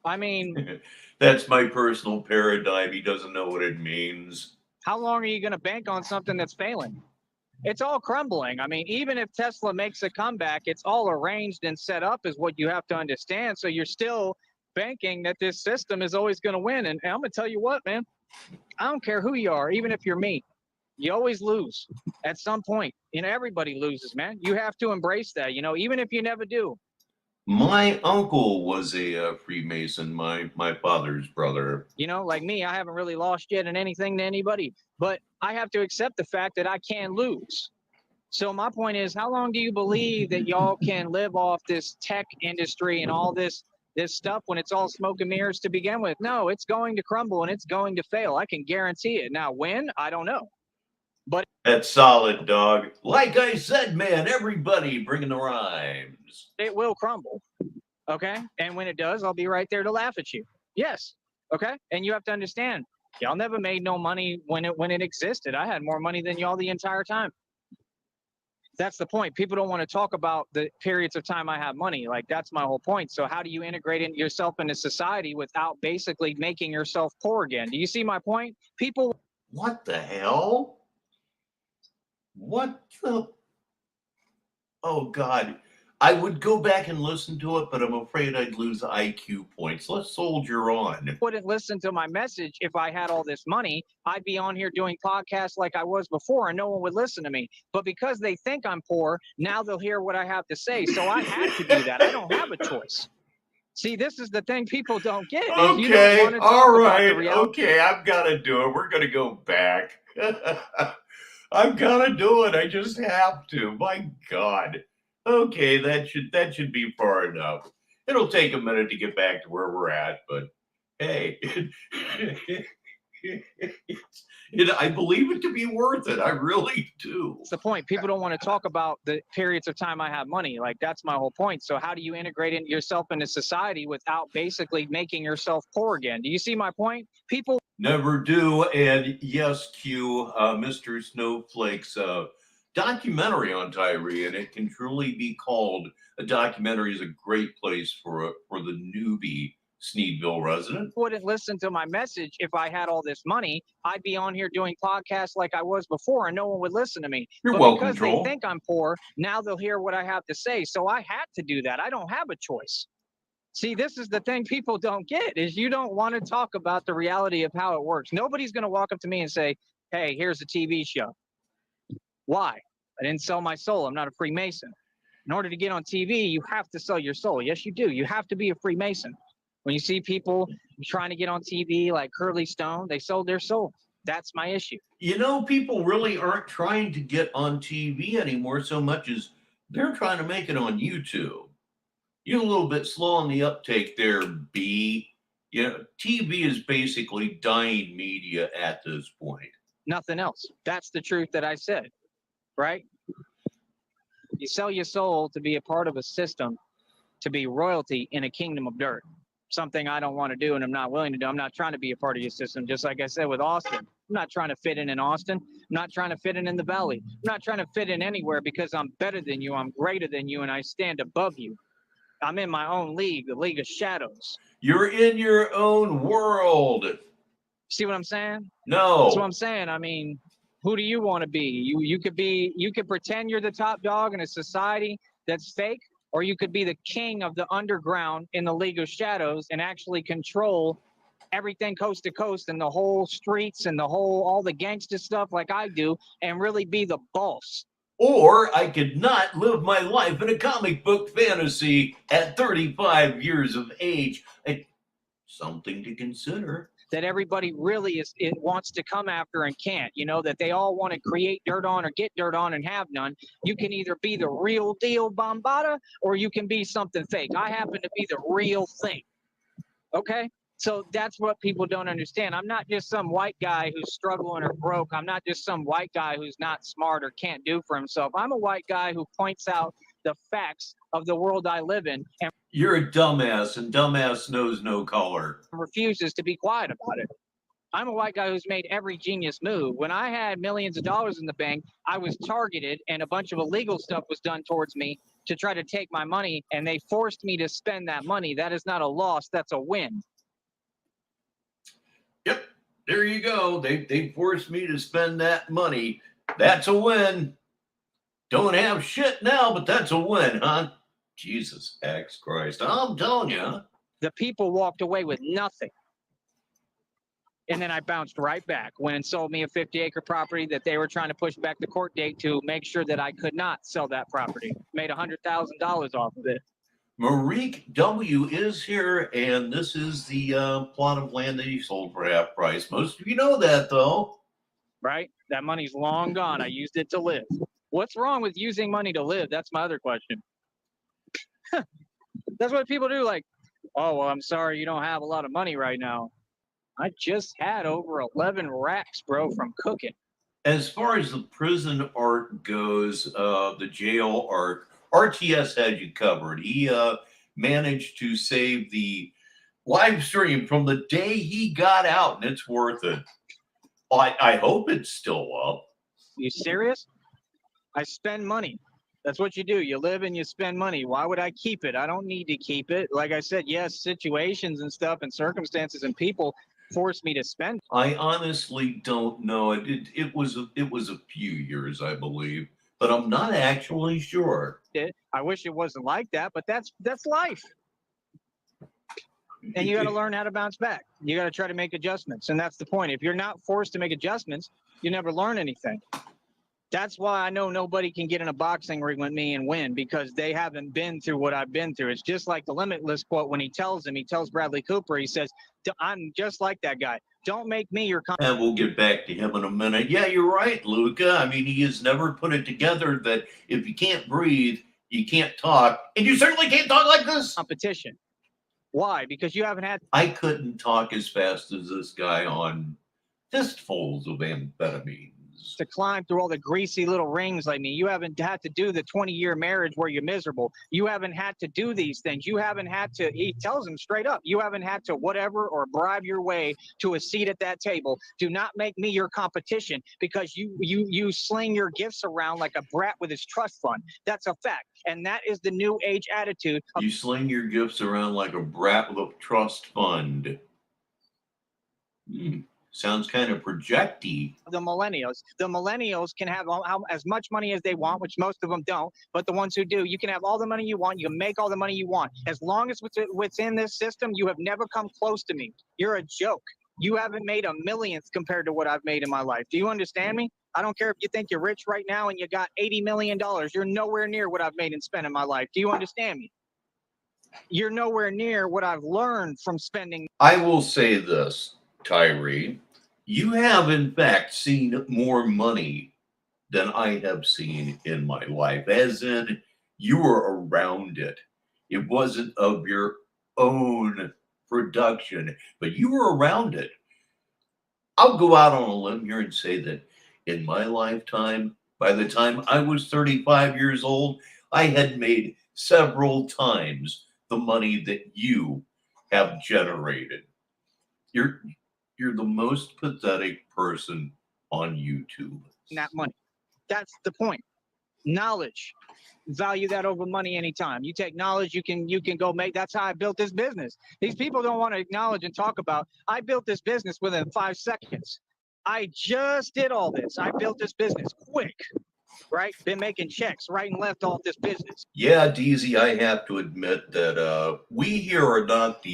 I mean, that's my personal paradigm. He doesn't know what it means. How long are you going to bank on something that's failing? It's all crumbling. I mean, even if Tesla makes a comeback, it's all arranged and set up is what you have to understand. So you're still banking that this system is always going to win. And I'm going to tell you what, man, I don't care who you are, even if you're me, you always lose at some point. Everybody loses, man. You have to embrace that, even if you never do. My uncle was a Freemason, my father's brother. Like me, I haven't really lost yet in anything to anybody, but I have to accept the fact that I can lose. So my point is, how long do you believe that y'all can live off this tech industry and all this stuff when it's all smoke and mirrors to begin with? No, it's going to crumble and it's going to fail. I can guarantee it. Now, when? I don't know. But that's solid, dog. Like I said, man, everybody bringing the rhymes. It will crumble. Okay. And when it does, I'll be right there to laugh at you. Yes. Okay. And you have to understand, y'all never made no money when it existed. I had more money than y'all the entire time. That's the point. People don't want to talk about the periods of time I have money. Like, that's my whole point. So how do you integrate yourself into society without basically making yourself poor again? Do you see my point? People. What the hell? What the? Oh, God. I would go back and listen to it, but I'm afraid I'd lose IQ points. Let's soldier on. Wouldn't listen to my message if I had all this money. I'd be on here doing podcasts like I was before, and no one would listen to me. But because they think I'm poor, now they'll hear what I have to say. So I had to do that. I don't have a choice. See, this is the thing people don't get. Okay, all right. Okay, I've got to do it. We're going to go back. I've got to do it. I just have to. My God. Okay, that should be far enough. It'll take a minute to get back to where we're at, but hey, I believe it to be worth it. I really do. That's the point. People don't want to talk about the periods of time I have money. Like, that's my whole point. So how do you integrate yourself into society without basically making yourself poor again? Do you see my point? People never do. And yes, Q, Mr. Snowflake's documentary on Tyree, and it can truly be called a documentary. Is a great place for the newbie Sneedville resident. Wouldn't listen to my message if I had all this money. I'd be on here doing podcasts like I was before, and no one would listen to me. You're welcome, because Joel. They think I'm poor, now they'll hear what I have to say. So I had to do that. I don't have a choice. See, this is the thing people don't get, is you don't want to talk about the reality of how it works. Nobody's going to walk up to me and say, hey, here's a TV show. Why? I didn't sell my soul. I'm not a Freemason. In order to get on TV, you have to sell your soul. Yes, you do. You have to be a Freemason. When you see people trying to get on TV like Curly Stone, they sold their soul. That's my issue. You know, people really aren't trying to get on TV anymore so much as they're trying to make it on YouTube. You're a little bit slow on the uptake there, B. You know, TV is basically dying media at this point. Nothing else. That's the truth that I said, right? You sell your soul to be a part of a system, to be royalty in a kingdom of dirt. Something I don't want to do and I'm not willing to do. I'm not trying to be a part of your system, just like I said with Austin. I'm not trying to fit in Austin. I'm not trying to fit in the Valley. I'm not trying to fit in anywhere because I'm better than you, I'm greater than you, and I stand above you. I'm in my own league, the League of Shadows. You're in your own world. See what I'm saying? No. That's what I'm saying. I mean, who do you want to be? You could pretend you're the top dog in a society that's fake, or you could be the king of the underground in the League of Shadows and actually control everything coast to coast and the whole streets and all the gangster stuff like I do, and really be the boss. Or I could not live my life in a comic book fantasy at 35 years of age. Something to consider. That everybody really wants to come after and can't, you know, that they all want to create dirt on or get dirt on and have none. You can either be the real deal Bombada or you can be something fake. I happen to be the real thing. Okay? So that's what people don't understand. I'm not just some white guy who's struggling or broke. I'm not just some white guy who's not smart or can't do for himself. I'm a white guy who points out the facts of the world I live in. And you're a dumbass, and dumbass knows no color. Refuses to be quiet about it. I'm a white guy who's made every genius move. When I had millions of dollars in the bank, I was targeted and a bunch of illegal stuff was done towards me to try to take my money, and they forced me to spend that money. That is not a loss, that's a win. Yep, there you go. They forced me to spend that money. That's a win. Don't have shit now, but that's a win, huh? Jesus X Christ. I'm telling you. The people walked away with nothing. And then I bounced right back. Went and sold me a 50-acre property that they were trying to push back the court date to make sure that I could not sell that property. Made $100,000 off of it. Marique W. is here, and this is the plot of land that he sold for half price. Most of you know that, though. Right? That money's long gone. I used it to live. What's wrong with using money to live? That's my other question. That's what people do. Like, oh, well, I'm sorry you don't have a lot of money right now. I just had over 11 racks, bro, from cooking. As far as the prison art goes, the jail art, RTS had you covered. He managed to save the live stream from the day he got out, and it's worth it. I hope it's still up. You serious? I spend money. That's what you do. You live and you spend money. Why would I keep it? I don't need to keep it. Like I said, yes, situations and stuff and circumstances and people force me to spend. I honestly don't know. It was a few years, I believe, but I'm not actually sure. I wish it wasn't like that, but that's life. And you got to learn how to bounce back. You got to try to make adjustments, and that's the point. If you're not forced to make adjustments, you never learn anything. That's why I know nobody can get in a boxing ring with me and win, because they haven't been through what I've been through. It's just like the Limitless quote when he tells Bradley Cooper, he says, I'm just like that guy. Don't make me your And we'll get back to him in a minute. Yeah, you're right, Luca. I mean, he has never put it together that if you can't breathe, you can't talk, and you certainly can't talk like this. Competition. Why? Because you haven't had. I couldn't talk as fast as this guy on fistfuls of amphetamines. To climb through all the greasy little rings like me. You haven't had to do the 20-year marriage where you're miserable. You haven't had to do these things. You haven't had to, he tells him straight up, you haven't had to whatever or bribe your way to a seat at that table. Do not make me your competition, because you sling your gifts around like a brat with his trust fund. That's a fact. And that is the new age attitude. You sling your gifts around like a brat with a trust fund. Sounds kind of projecty. The millennials can have as much money as they want, which most of them don't. But the ones who do, you can have all the money you want. You can make all the money you want. As long as within this system, you have never come close to me. You're a joke. You haven't made a millionth compared to what I've made in my life. Do you understand me? I don't care if you think you're rich right now and you got $80 million. You're nowhere near what I've made and spent in my life. Do you understand me? You're nowhere near what I've learned from spending. I will say this, Tyree. You have, in fact, seen more money than I have seen in my life, as in you were around it. It wasn't of your own production, but you were around it. I'll go out on a limb here and say that in my lifetime, by the time I was 35 years old, I had made several times the money that you have generated. You're the most pathetic person on YouTube. That money. That's the point. Knowledge. Value that over money anytime. You take knowledge, you can go make. That's how I built this business. These people don't want to acknowledge and talk about. I built this business within 5 seconds. I just did all this. I built this business quick. Right? Been making checks right and left off this business. Yeah, DZ, I have to admit that we here are not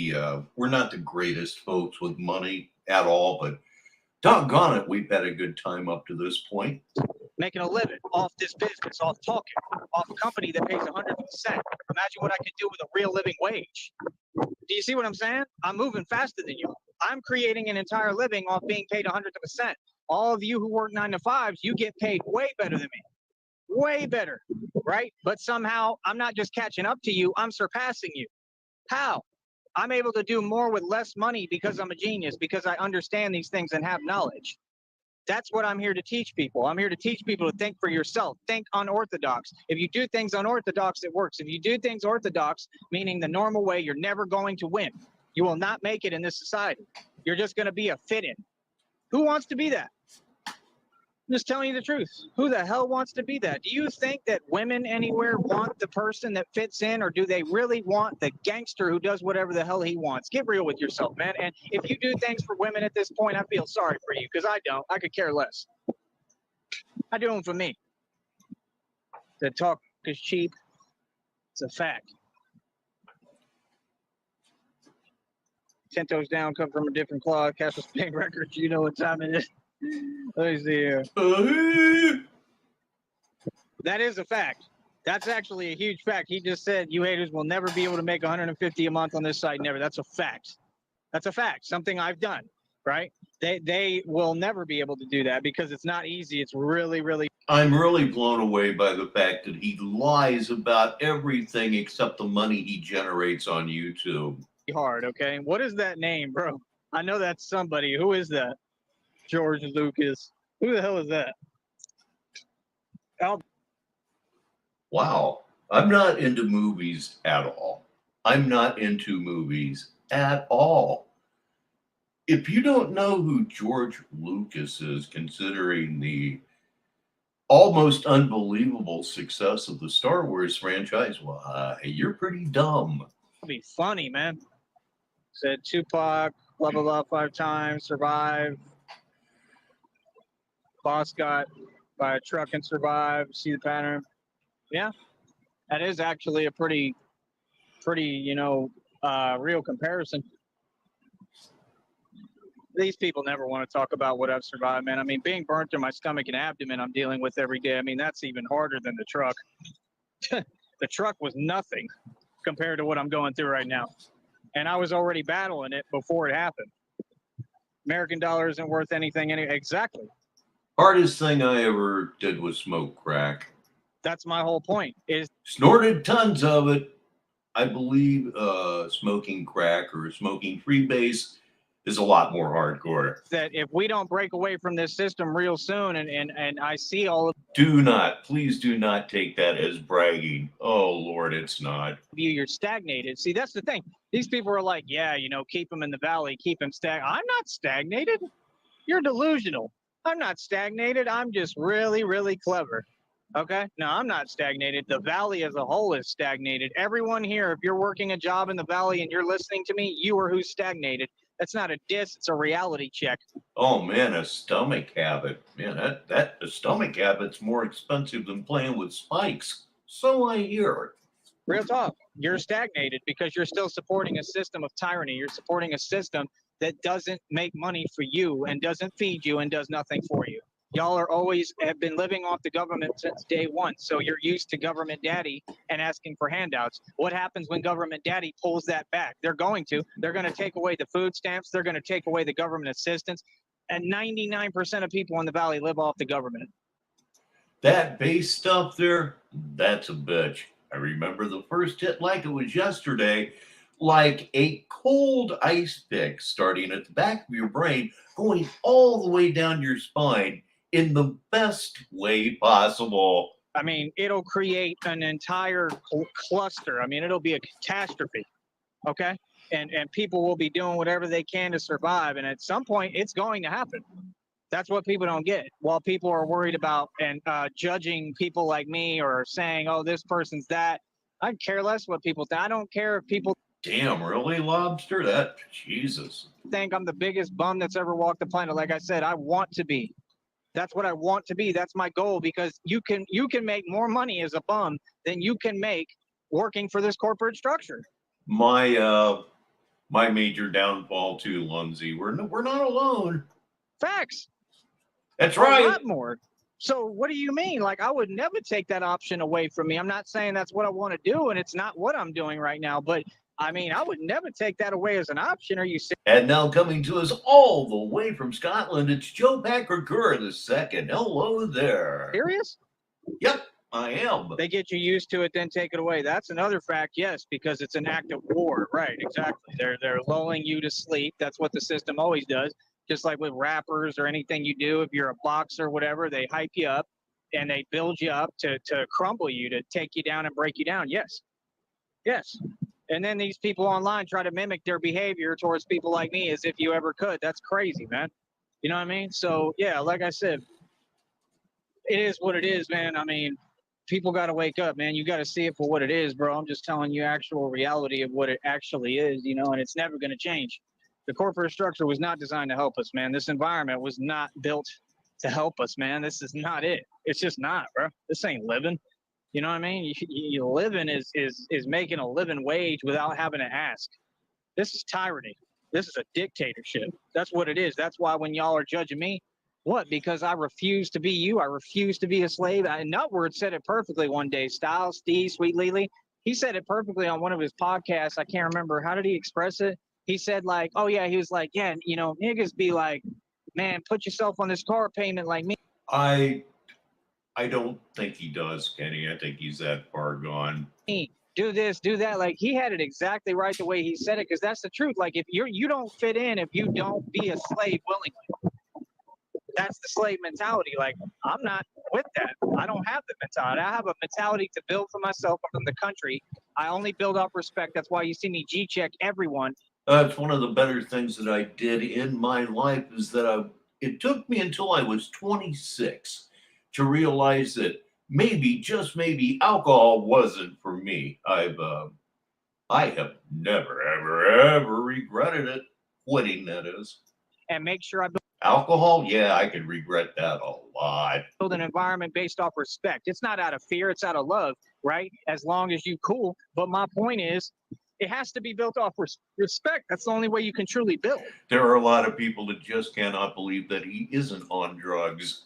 we're not the greatest folks with money at all, but doggone it, we've had a good time up to this point. Making a living off this business, off talking, off a company that pays 100%. Imagine what I could do with a real living wage. Do you see what I'm saying? I'm moving faster than you. I'm creating an entire living off being paid 100%. All of you who work 9 to 5s, you get paid way better than me. Way better, right? But somehow I'm not just catching up to you, I'm surpassing you. How? I'm able to do more with less money because I'm a genius, because I understand these things and have knowledge. That's what I'm here to teach people. I'm here to teach people to think for yourself. Think unorthodox. If you do things unorthodox, it works. If you do things orthodox, meaning the normal way, you're never going to win. You will not make it in this society. You're just going to be a fit-in. Who wants to be that? I'm just telling you the truth. Who the hell wants to be that? Do you think that women anywhere want the person that fits in, or do they really want the gangster who does whatever the hell he wants? Get real with yourself, man. And if you do things for women at this point, I feel sorry for you, because I don't. I could care less. I do them for me. The talk is cheap. It's a fact. 10 toes down, come from a different cloth. Castle Spring Records, you know what time it is. Let me see here. That is a fact. That's actually a huge fact. He just said you haters will never be able to make 150 a month on this site. Never. That's a fact. That's a fact. Something I've done, right? They will never be able to do that because it's not easy. It's really, really. I'm really blown away by the fact that he lies about everything except the money he generates on YouTube. Hard, okay? What is that name, bro? I know that's somebody. Who is that? George Lucas. Who the hell is that? Wow. I'm not into movies at all. I'm not into movies at all. If you don't know who George Lucas is, considering the almost unbelievable success of the Star Wars franchise, why, you're pretty dumb. It'll be funny, man. Said Tupac, blah, blah, blah, 5 times, survived. Boss got by a truck and survived. See the pattern? Yeah, that is actually a pretty, real comparison. These people never want to talk about what I've survived, man. I mean, being burnt in my stomach and abdomen, I'm dealing with every day. I mean, that's even harder than the truck. The truck was nothing compared to what I'm going through right now. And I was already battling it before it happened. American dollar isn't worth anything. Exactly. Hardest thing I ever did was smoke crack. That's my whole point. Is Snorted tons of it. I believe smoking crack or smoking freebase is a lot more hardcore. That if we don't break away from this system real soon, and I see all of Please do not take that as bragging. Oh, Lord, it's not. you're stagnated. See, that's the thing. These people are like, yeah, keep them in the valley, keep them I'm not stagnated. You're delusional. I'm not stagnated. I'm just really, really clever. Okay? No, I'm not stagnated. The valley as a whole is stagnated. Everyone here, if you're working a job in the valley and you're listening to me, you are who's stagnated. That's not a diss, it's a reality check. Oh man, a stomach habit. Man, a stomach habit's more expensive than playing with spikes. So I hear. Real talk. You're stagnated because you're still supporting a system of tyranny. You're supporting a system that doesn't make money for you and doesn't feed you and does nothing for you. Y'all have been living off the government since day one. So you're used to government daddy and asking for handouts. What happens when government daddy pulls that back? They're going to take away the food stamps. They're going to take away the government assistance. And 99% of people in the valley live off the government. That base stuff there, that's a bitch. I remember the first hit like it was yesterday, like a cold ice pick starting at the back of your brain, going all the way down your spine in the best way possible. I mean, it'll create an entire cluster. I mean, it'll be a catastrophe. Okay? And people will be doing whatever they can to survive. And at some point, it's going to happen. That's what people don't get. While people are worried about and judging people like me or saying, oh, this person's that, I care less what people think. I don't care if people Damn, really, Lobster? That, Jesus. think I'm the biggest bum that's ever walked the planet. Like I said, I want to be. That's what I want to be. That's my goal, because you can make more money as a bum than you can make working for this corporate structure. My major downfall too, Lindsay. We're not alone. Facts. That's right. A lot more. So what do you mean? Like, I would never take that option away from me. I'm not saying that's what I want to do, and it's not what I'm doing right now, but I mean, I would never take that away as an option. Are you serious? And now coming to us all the way from Scotland, it's Joe Packer II. Hello there. Serious? Yep, I am. They get you used to it, then take it away. That's another fact, yes, because it's an act of war. Right, exactly. They're lulling you to sleep. That's what the system always does. Just like with rappers or anything you do, if you're a boxer or whatever, they hype you up and they build you up to crumble you, to take you down and break you down. Yes. Yes. And then these people online try to mimic their behavior towards people like me as if you ever could. That's crazy, man. You know what I mean? So, yeah, like I said, it is what it is, man. I mean, people got to wake up, man. You got to see it for what it is, bro. I'm just telling you actual reality of what it actually is, and it's never going to change. The corporate structure was not designed to help us, man. This environment was not built to help us, man. This is not it. It's just not, bro. This ain't living. You know what I mean? You living is making a living wage without having to ask. This is tyranny. This is a dictatorship. That's what it is. That's why when y'all are judging me, what? Because I refuse to be you. I refuse to be a slave. Nutword said it perfectly one day. Styles, Steve, Sweet Lily. He said it perfectly on one of his podcasts. I can't remember. How did he express it? He said like, oh yeah, he was like, yeah, niggas be like, man, put yourself on this car payment like me. I don't think he does, Kenny. I think he's that far gone. Do this, do that. Like, he had it exactly right the way he said it, because that's the truth. Like, if you don't fit in, if you don't be a slave willingly, that's the slave mentality. Like, I'm not with that. I don't have the mentality. I have a mentality to build for myself from the country I only build up respect. That's why you see me G-check everyone. That's one of the better things that I did in my life is that it took me until I was 26 to realize that maybe, just maybe, alcohol wasn't for me. I have never, ever regretted it. Quitting, that is. And make sure I Alcohol, yeah, I could regret that a lot. build an environment based off respect. It's not out of fear, it's out of love, right? As long as you cool. But my point is, it has to be built off respect. That's the only way you can truly build. There are a lot of people that just cannot believe that he isn't on drugs.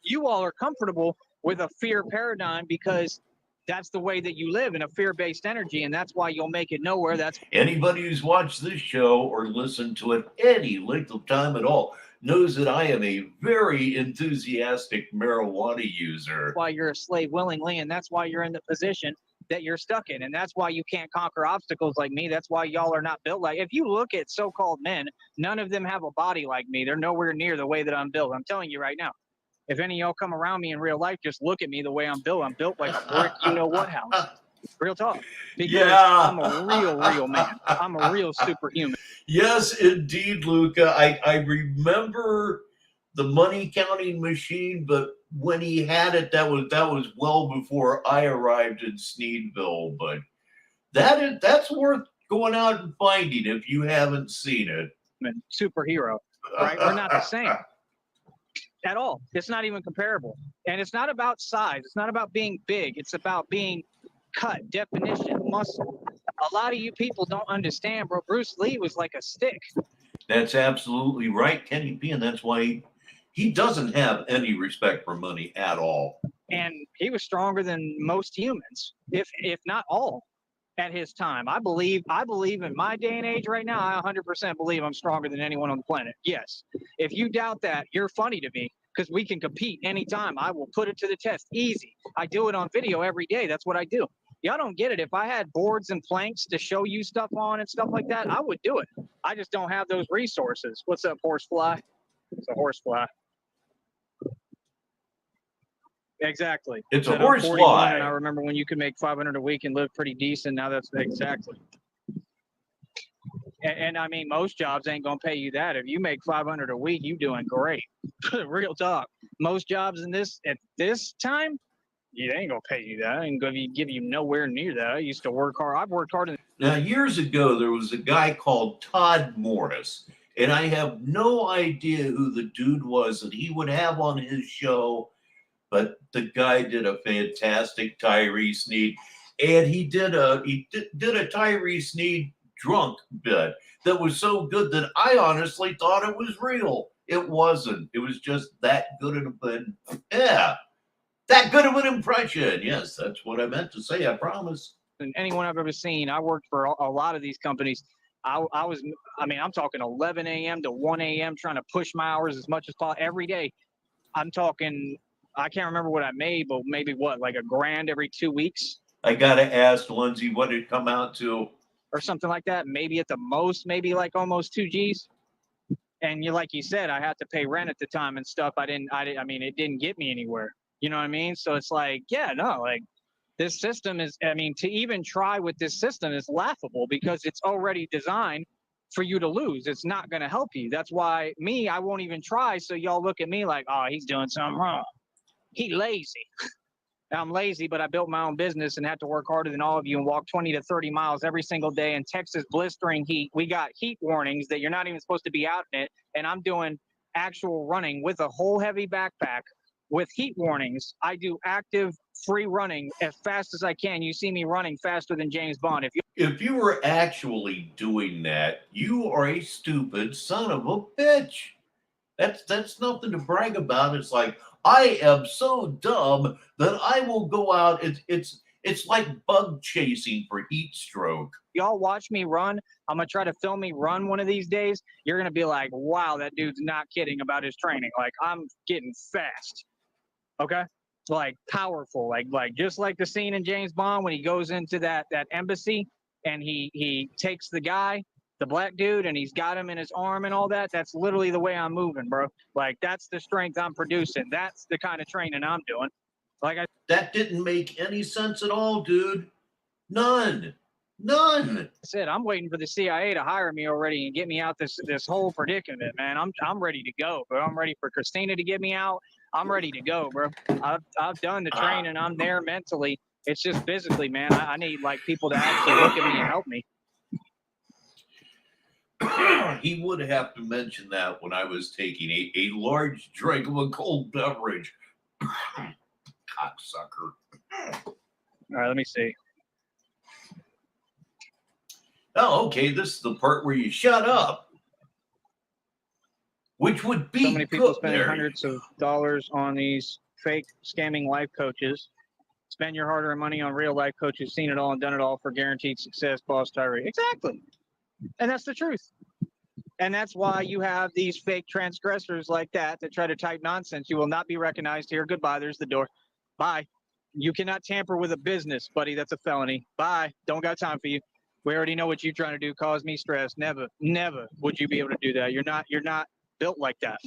You all are comfortable with a fear paradigm because that's the way that you live, in a fear-based energy, and that's why you'll make it nowhere. That's Anybody who's watched this show or listened to it any length of time at all knows that I am a very enthusiastic marijuana user. why you're a slave willingly, and that's why you're in the position that you're stuck in, and that's why you can't conquer obstacles like me. That's why y'all are not built like. If you look at so-called men, none of them have a body like me. They're nowhere near the way that I'm built. I'm telling you right now. If any of y'all come around me in real life, just look at me the way I'm built. I'm built like a brick, you know what house. Real talk. Because Yeah. I'm a real man. I'm a real superhuman. Yes, indeed, Luca. I remember the money counting machine, but when he had it, that was well before I arrived in Sneedville. But that's worth going out and finding if you haven't seen it. Superhero, right? We're not the same at all. It's not even comparable. And it's not about size. It's not about being big. It's about being cut, definition, muscle. A lot of you people don't understand, bro. Bruce Lee was like a stick. That's absolutely right, Kenny P, and that's why he doesn't have any respect for money at all. And he was stronger than most humans, if not all, at his time. I believe in my day and age right now, I 100% believe I'm stronger than anyone on the planet. Yes. If you doubt that, you're funny to me, because we can compete anytime. I will put it to the test. Easy. I do it on video every day. That's what I do. Y'all don't get it. If I had boards and planks to show you stuff on and stuff like that, I would do it. I just don't have those resources. What's up, horsefly? It's a horsefly. Exactly. It's a Said I'm 41, horsefly. and I remember when you could make 500 a week and live pretty decent. Now that's exactly. And I mean, most jobs ain't gonna pay you that. If you make 500 a week, you doing great. Real talk. Most jobs in this at this time, you ain't gonna pay you that. Ain't gonna give you nowhere near that. I used to work hard. I've worked hard. Now, years ago, there was a guy called Todd Morris, and I have no idea who the dude was that he would have on his show, but the guy did a fantastic Tyree Sneed, and he did a Tyree Sneed drunk bit that was so good that I honestly thought it was real. It wasn't. It was just that good of an that good of an impression. Yes, that's what I meant to say. I promise. And anyone I've ever seen, I worked for a lot of these companies. I'm talking 11 a.m. to 1 a.m. trying to push my hours as much as possible every day. I'm talking, I can't remember what I made, but maybe like $1,000 every 2 weeks. I got to ask Lindsay what it come out to. Or something like that. Maybe at the most, maybe like almost 2 G's. And like you said, I had to pay rent at the time and stuff. I mean, it didn't get me anywhere. You know what I mean? So it's like, yeah, no, like this system is, I mean, to even try with this system is laughable because it's already designed for you to lose. It's not going to help you. That's why I won't even try. So y'all look at me like, oh, he's doing something wrong. He lazy. I'm lazy, but I built my own business and had to work harder than all of you and walk 20 to 30 miles every single day in Texas blistering heat. We got heat warnings that you're not even supposed to be out in it. And I'm doing actual running with a whole heavy backpack with heat warnings. I do active free running as fast as I can. You see me running faster than James Bond. If you were actually doing that, you are a stupid son of a bitch. That's nothing to brag about. It's like, I am so dumb that I will go out. It's like bug chasing for heat stroke. Y'all watch me run. I'm going to try to film me run one of these days. You're going to be like, wow, that dude's not kidding about his training. Like, I'm getting fast. Okay? Like, powerful. Like just like the scene in James Bond when he goes into that embassy and he takes the guy, the black dude, and he's got him in his arm and all that. That's literally the way I'm moving, bro. Like, that's the strength I'm producing. That's the kind of training I'm doing. That didn't make any sense at all, dude. None. None. I said, I'm waiting for the CIA to hire me already and get me out this whole predicament, man. I'm ready to go, bro. I'm ready for Christina to get me out. I'm ready to go, bro. I've done the training. I'm there mentally. It's just physically, man. I need like people to actually look at me and help me. He would have to mention that when I was taking a large drink of a cold beverage. Cocksucker. All right, let me see. Oh, okay. This is the part where you shut up. Which would be so many people good spending there. hundreds of dollars on these fake scamming life coaches. Spend your hard-earned money on real life coaches, seen it all and done it all for guaranteed success, boss Tyree. Exactly. And that's the truth. And that's why you have these fake transgressors like that try to type nonsense. You will not be recognized here. Goodbye. There's the door. Bye. You cannot tamper with a business, buddy. That's a felony. Bye. Don't got time for you. We already know what you're trying to do. Cause me stress. Never would you be able to do that. You're not built like that.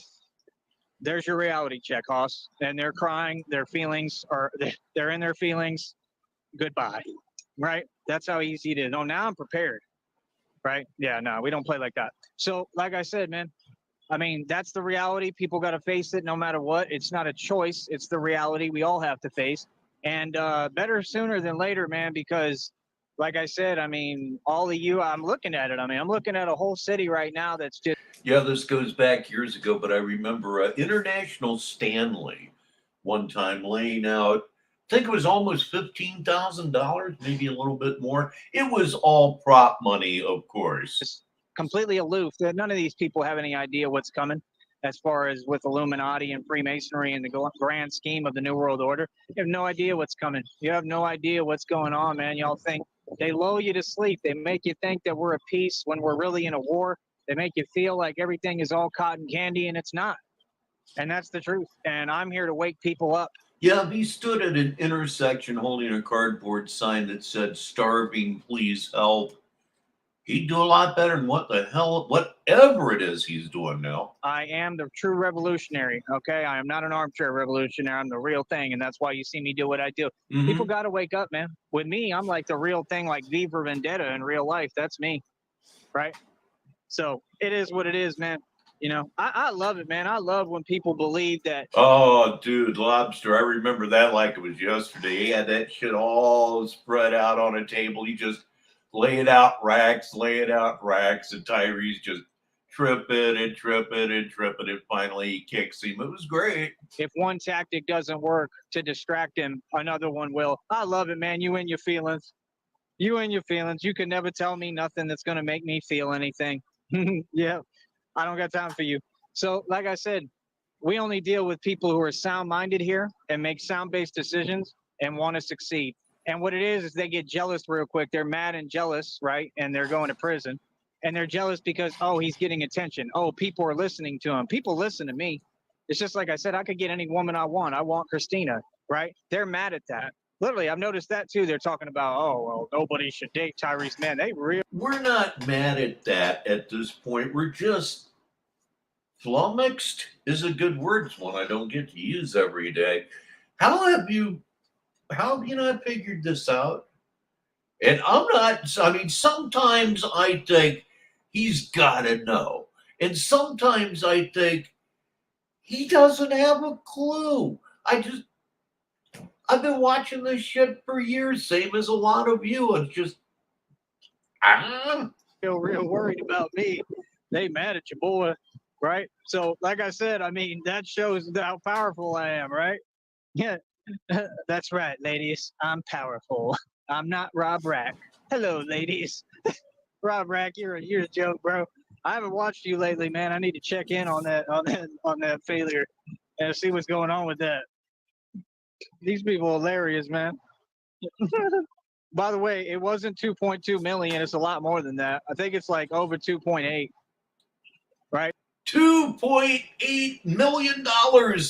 There's your reality check, Hoss. And they're crying. Their feelings are, they're in their feelings. Goodbye. Right? That's how easy it is. Oh, now I'm prepared. Right? Yeah, no, we don't play like that. So, like I said, man, I mean, that's the reality. People got to face it no matter what. It's not a choice. It's the reality we all have to face. And better sooner than later, man, because like I said, I mean, all of you, I'm looking at it. I mean, I'm looking at a whole city right now that's just. Yeah, this goes back years ago, but I remember International Stanley one time laying out, I think it was almost $15,000, maybe a little bit more. It was all prop money, of course. Completely aloof. None of these people have any idea what's coming as far as with Illuminati and Freemasonry and the grand scheme of the New World Order. You have no idea what's coming. You have no idea what's going on, man. Y'all think they lull you to sleep. They make you think that we're at peace when we're really in a war. They make you feel like everything is all cotton candy, and it's not. And that's the truth. And I'm here to wake people up. Yeah, he stood at an intersection holding a cardboard sign that said, "Starving, please help." He'd do a lot better than whatever it is he's doing now. I am the true revolutionary, okay? I am not an armchair revolutionary. I'm the real thing, and that's why you see me do what I do. Mm-hmm. People got to wake up, man. With me, I'm like the real thing, like V for Vendetta in real life. That's me, right? So it is what it is, man. You know, I love it, man. I love when people believe that. Oh, dude, Lobster. I remember that like it was yesterday. He had that shit all spread out on a table. He just lay it out racks, and Tyree's just tripping and tripping and tripping, and finally he kicks him. It was great. If one tactic doesn't work to distract him, another one will. I love it, man. You and your feelings. You and your feelings. You can never tell me nothing that's going to make me feel anything. Yeah. I don't got time for you. So, like I said, we only deal with people who are sound-minded here and make sound-based decisions and want to succeed. And what it is they get jealous real quick. They're mad and jealous, right? And they're going to prison. And they're jealous because, oh, he's getting attention. Oh, people are listening to him. People listen to me. It's just like I said, I could get any woman I want. I want Christina, right? They're mad at that. Literally, I've noticed that too. They're talking about, oh, well, nobody should date Tyree's man. We're not mad at that at this point. We're just flummoxed is a good word. It's one I don't get to use every day. How have you not figured this out? And sometimes I think he's got to know. And sometimes I think he doesn't have a clue. I've been watching this shit for years, same as a lot of you. It's just, feel real worried about me. They mad at your boy, right? So, like I said, I mean, that shows how powerful I am, right? Yeah, that's right, ladies. I'm powerful. I'm not Rob Rack. Hello, ladies. Rob Rack, you're a joke, bro. I haven't watched you lately, man. I need to check in on that failure and see what's going on with that. These people are hilarious, man. By the way, it wasn't 2.2 million. It's a lot more than that. I think it's like over 2.8, right? $2.8 million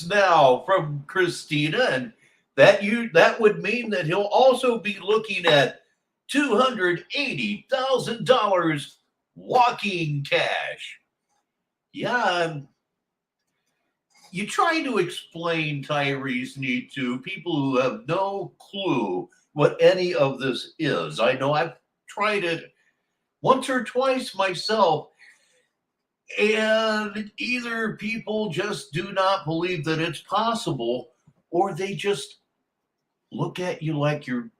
now from Christina, and that would mean that he'll also be looking at $280,000 walking cash. Yeah, you try to explain Tyree's Sneed to people who have no clue what any of this is. I know I've tried it once or twice myself, and either people just do not believe that it's possible, or they just look at you like you're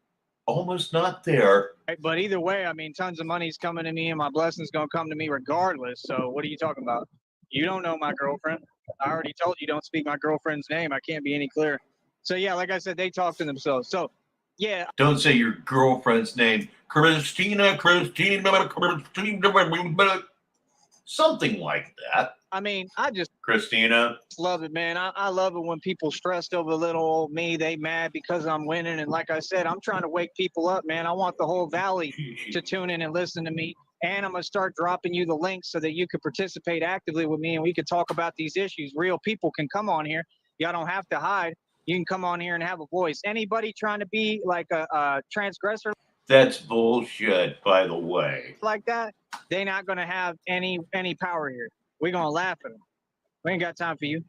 almost not there. Right, but either way, I mean, tons of money's coming to me and my blessing's going to come to me regardless. So what are you talking about? You don't know my girlfriend. I already told you don't speak my girlfriend's name. I can't be any clearer. So yeah, like I said, they talk to themselves. So yeah. Don't say your girlfriend's name. Christina, something like that. I mean, I just Christina. love it, man. I love it when people stressed over little old me. They mad because I'm winning. And like I said, I'm trying to wake people up, man. I want the whole valley to tune in and listen to me. And I'm going to start dropping you the links so that you could participate actively with me and we could talk about these issues. Real people can come on here. Y'all don't have to hide. You can come on here and have a voice. Anybody trying to be like a transgressor? That's bullshit, by the way. Like that, they're not going to have any power here. We're going to laugh at them. We ain't got time for you.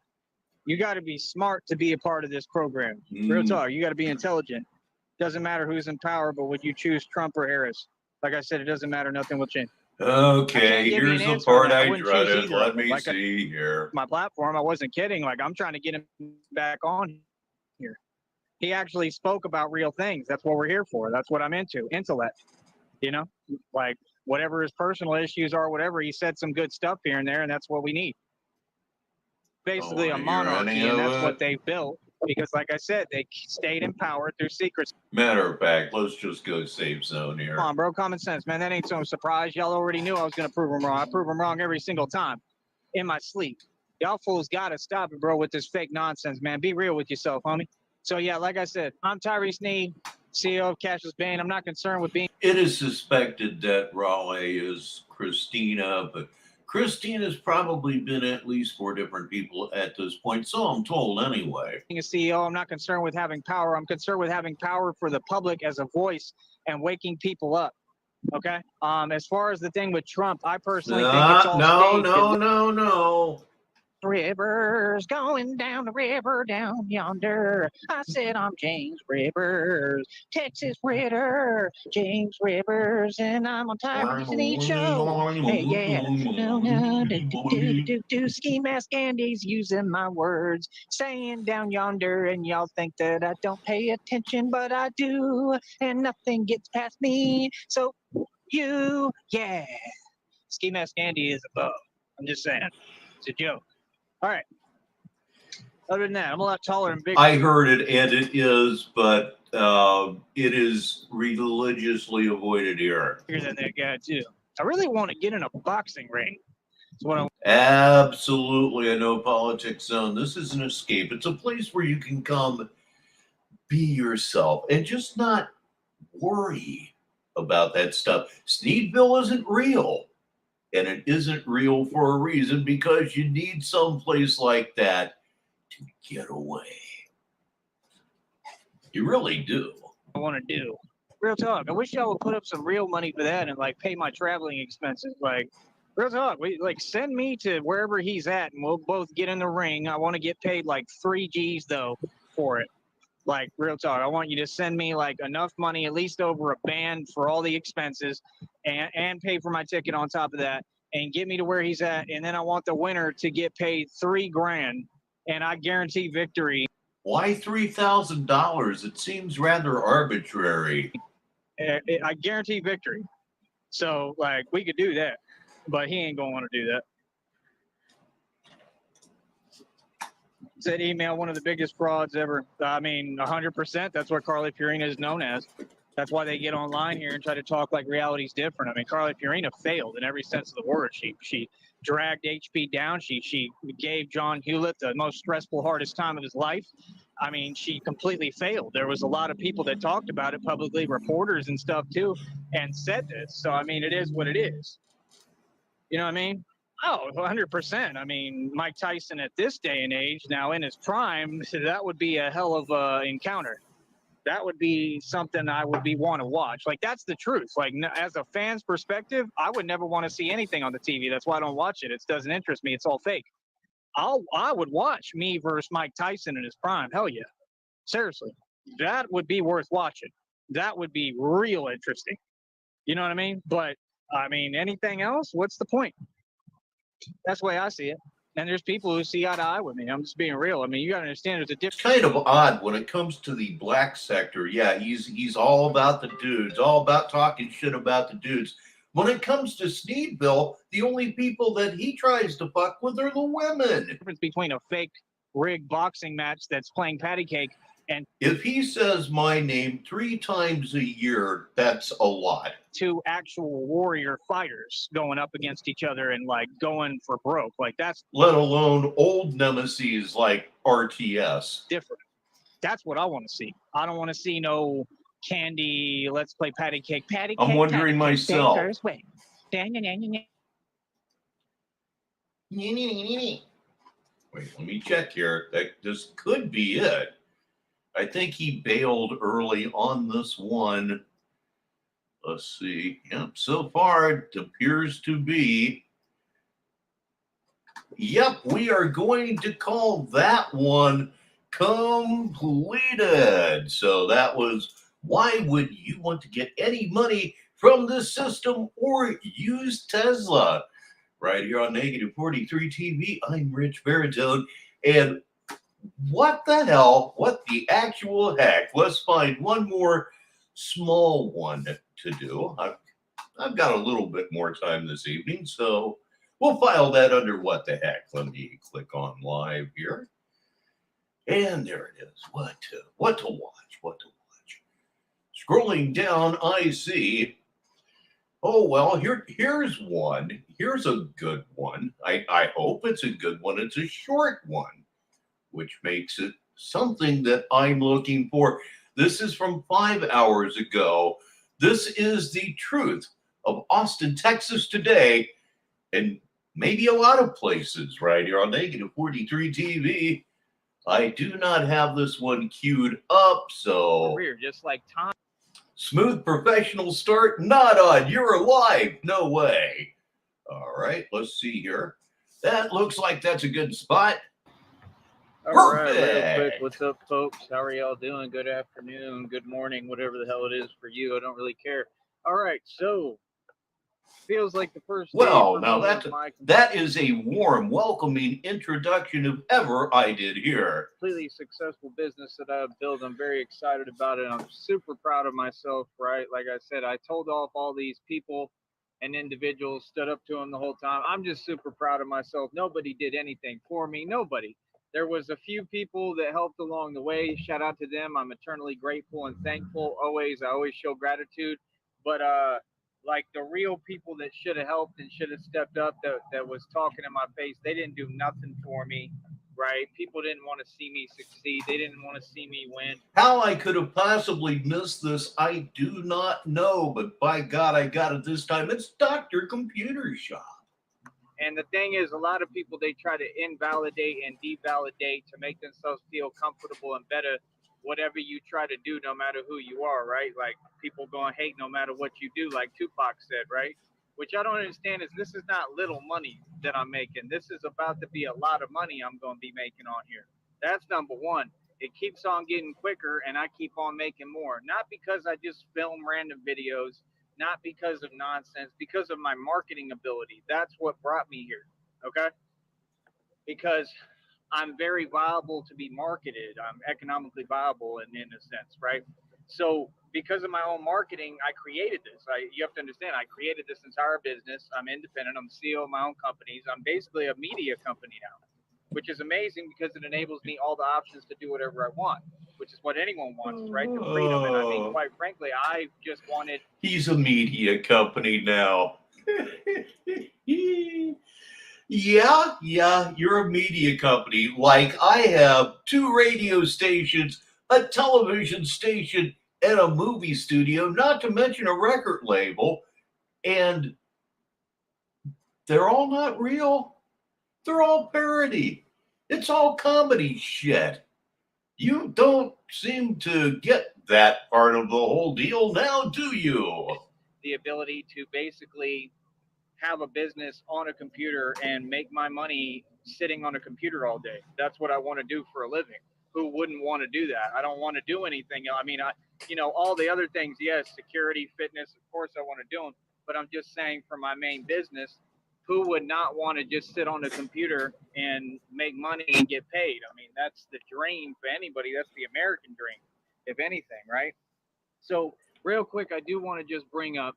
You got to be smart to be a part of this program. Real talk. You got to be intelligent. Doesn't matter who's in power, but would you choose Trump or Harris? Like I said, it doesn't matter. Nothing will change. Okay, here's the part I dreaded. Let me like see here. My platform, I wasn't kidding. Like, I'm trying to get him back on here. He actually spoke about real things. That's what we're here for. That's what I'm into. Intellect. You know, like whatever his personal issues are, whatever, he said some good stuff here and there, and that's what we need. Basically a monarchy, and that's what they built. Because like I said, they stayed in power through secrecy. Matter of fact, let's just go safe zone here. Come on, bro. Common sense, man. That ain't so surprise. Y'all already knew I was going to prove them wrong. I prove them wrong every single time in my sleep. Y'all fools got to stop it, bro, with this fake nonsense, man. Be real with yourself, homie. So, yeah, like I said, I'm Tyree Sneed, CEO of Cashless Bane. I'm not concerned with being... It is suspected that Raleigh is Christina, but Christina's probably been at least 4 different people at this point, so I'm told anyway. Being a CEO, I'm not concerned with having power. I'm concerned with having power for the public as a voice and waking people up. Okay? As far as the thing with Trump, I personally think it's all staged. No. Rivers going down the river down yonder. I said I'm James Rivers, Texas Ritter, James Rivers, and I'm on Tyree Sneed show. Hey, yeah. Ski mask Andy's using my words, saying down yonder, and y'all think that I don't pay attention, but I do, and nothing gets past me. So yeah. Ski mask Andy is above. I'm just saying. It's a joke. All right. Other than that, I'm a lot taller and bigger. I heard it, and it is, but it is religiously avoided here. Bigger than that guy, too. I really want to get in a boxing ring. That's what I... Absolutely, a no politics zone. This is an escape. It's a place where you can come be yourself and just not worry about that stuff. Sneedville isn't real. And it isn't real for a reason, because you need some place like that to get away. You really do. I want to do. Real talk. I wish y'all would put up some real money for that and like pay my traveling expenses. Like, real talk. Like send me to wherever he's at and we'll both get in the ring. I want to get paid like 3 G's though for it. Like, real talk, I want you to send me like enough money, at least over a band for all the expenses, and pay for my ticket on top of that, and get me to where he's at. And then I want the winner to get paid $3 grand, and I guarantee victory. Why $3,000? It seems rather arbitrary. I guarantee victory. So, like, we could do that, but he ain't gonna want to do that. Said email, one of the biggest frauds ever. I mean, 100%. That's what Carly Fiorina is known as. That's why they get online here and try to talk like reality's different. I mean, Carly Fiorina failed in every sense of the word. She dragged HP down. She gave John Hewlett the most stressful, hardest time of his life. I mean, she completely failed. There was a lot of people that talked about it publicly, reporters and stuff too, and said this. So, I mean, it is what it is. You know what I mean? Oh, 100%. I mean, Mike Tyson at this day and age, now in his prime, that would be a hell of a encounter. That would be something I would want to watch. Like, that's the truth. Like, as a fan's perspective, I would never want to see anything on the TV. That's why I don't watch it. It doesn't interest me. It's all fake. I would watch me versus Mike Tyson in his prime. Hell yeah. Seriously. That would be worth watching. That would be real interesting. You know what I mean? But I mean, anything else? What's the point? That's the way I see it. And there's people who see eye to eye with me. I'm just being real. I mean, you got to understand there's a difference. It's kind of odd when it comes to the black sector. Yeah, he's all about the dudes, all about talking shit about the dudes. When it comes to Sneedville, the only people that he tries to fuck with are the women. Difference between a fake rigged boxing match that's playing patty cake and if he says my name 3 times a year, that's a lot. 2 actual warrior fighters going up against each other and like going for broke, like that's let alone old nemesis like RTS. Different. That's what I want to see. I don't want to see no Candy. Let's play patty cake. Patty cake. I'm wondering myself. Wait, let me check here. This could be it. I think he bailed early on this one. Let's see. Yep, so far it appears to be. Yep, we are going to call that one completed. So that was, why would you want to get any money from this system or use Tesla? Right here on Negative 43 TV, I'm Richbartone. And what the hell? What the actual heck? Let's find one more small one to do. I've got a little bit more time this evening, so we'll file that under what the heck. Let me click on live here. And there it is. What to watch? What to watch? Scrolling down, I see. Oh, well, here's one. Here's a good one. I hope it's a good one. It's a short one, which makes it something that I'm looking for. This is from 5 hours ago. This is the truth of Austin, Texas today, and maybe a lot of places right here on Negative 43 TV. I do not have this one queued up, so career just like Tom. Smooth professional start, not on. You're alive. No way. All right, let's see here. That looks like that's a good spot. All right, real quick, what's up, folks? How are y'all doing? Good afternoon, good morning, whatever the hell it is for you. I don't really care. All right, so feels like the first day. Well, now that is a warm, welcoming introduction if ever I did here. Completely successful business that I've built. I'm very excited about it. I'm super proud of myself, right? Like I said, I told off all these people and individuals, stood up to them the whole time. I'm just super proud of myself. Nobody did anything for me. Nobody. There was a few people that helped along the way. Shout out to them. I'm eternally grateful and thankful. I always show gratitude. But like the real people that should have helped and should have stepped up, that was talking in my face, they didn't do nothing for me, right? People didn't want to see me succeed. They didn't want to see me win. How I could have possibly missed this, I do not know. But by God, I got it this time. It's Dr. Computer Shop. And the thing is, a lot of people, they try to invalidate and devalidate to make themselves feel comfortable and better, whatever you try to do, no matter who you are, right? Like people going to hate no matter what you do, like Tupac said, right? Which I don't understand is this is not little money that I'm making. This is about to be a lot of money I'm going to be making on here. That's number one. It keeps on getting quicker and I keep on making more. Not because I just film random videos, not because of nonsense, because of my marketing ability. That's what brought me here, okay? Because I'm very viable to be marketed. I'm economically viable in a sense, right? So because of my own marketing, I created this. You have to understand, I created this entire business. I'm independent. I'm the CEO of my own companies. I'm basically a media company now, which is amazing because it enables me all the options to do whatever I want, which is what anyone wants, right? The freedom. And I mean, quite frankly, I just wanted... He's a media company now. Yeah, you're a media company. Like I have 2 radio stations, a television station, and a movie studio, not to mention a record label. And they're all not real. They're all parody. It's all comedy shit. You don't seem to get that part of the whole deal now, do you? The ability to basically have a business on a computer and make my money sitting on a computer all day. That's what I want to do for a living. who wouldn't want to do that? I don't want to do anything. I mean, all the other things, yes, security, fitness, of course I want to do them, but I'm just saying for my main business, who would not want to just sit on the computer and make money and get paid? I mean, that's the dream for anybody. That's the American dream, if anything, right? So real quick, I do want to just bring up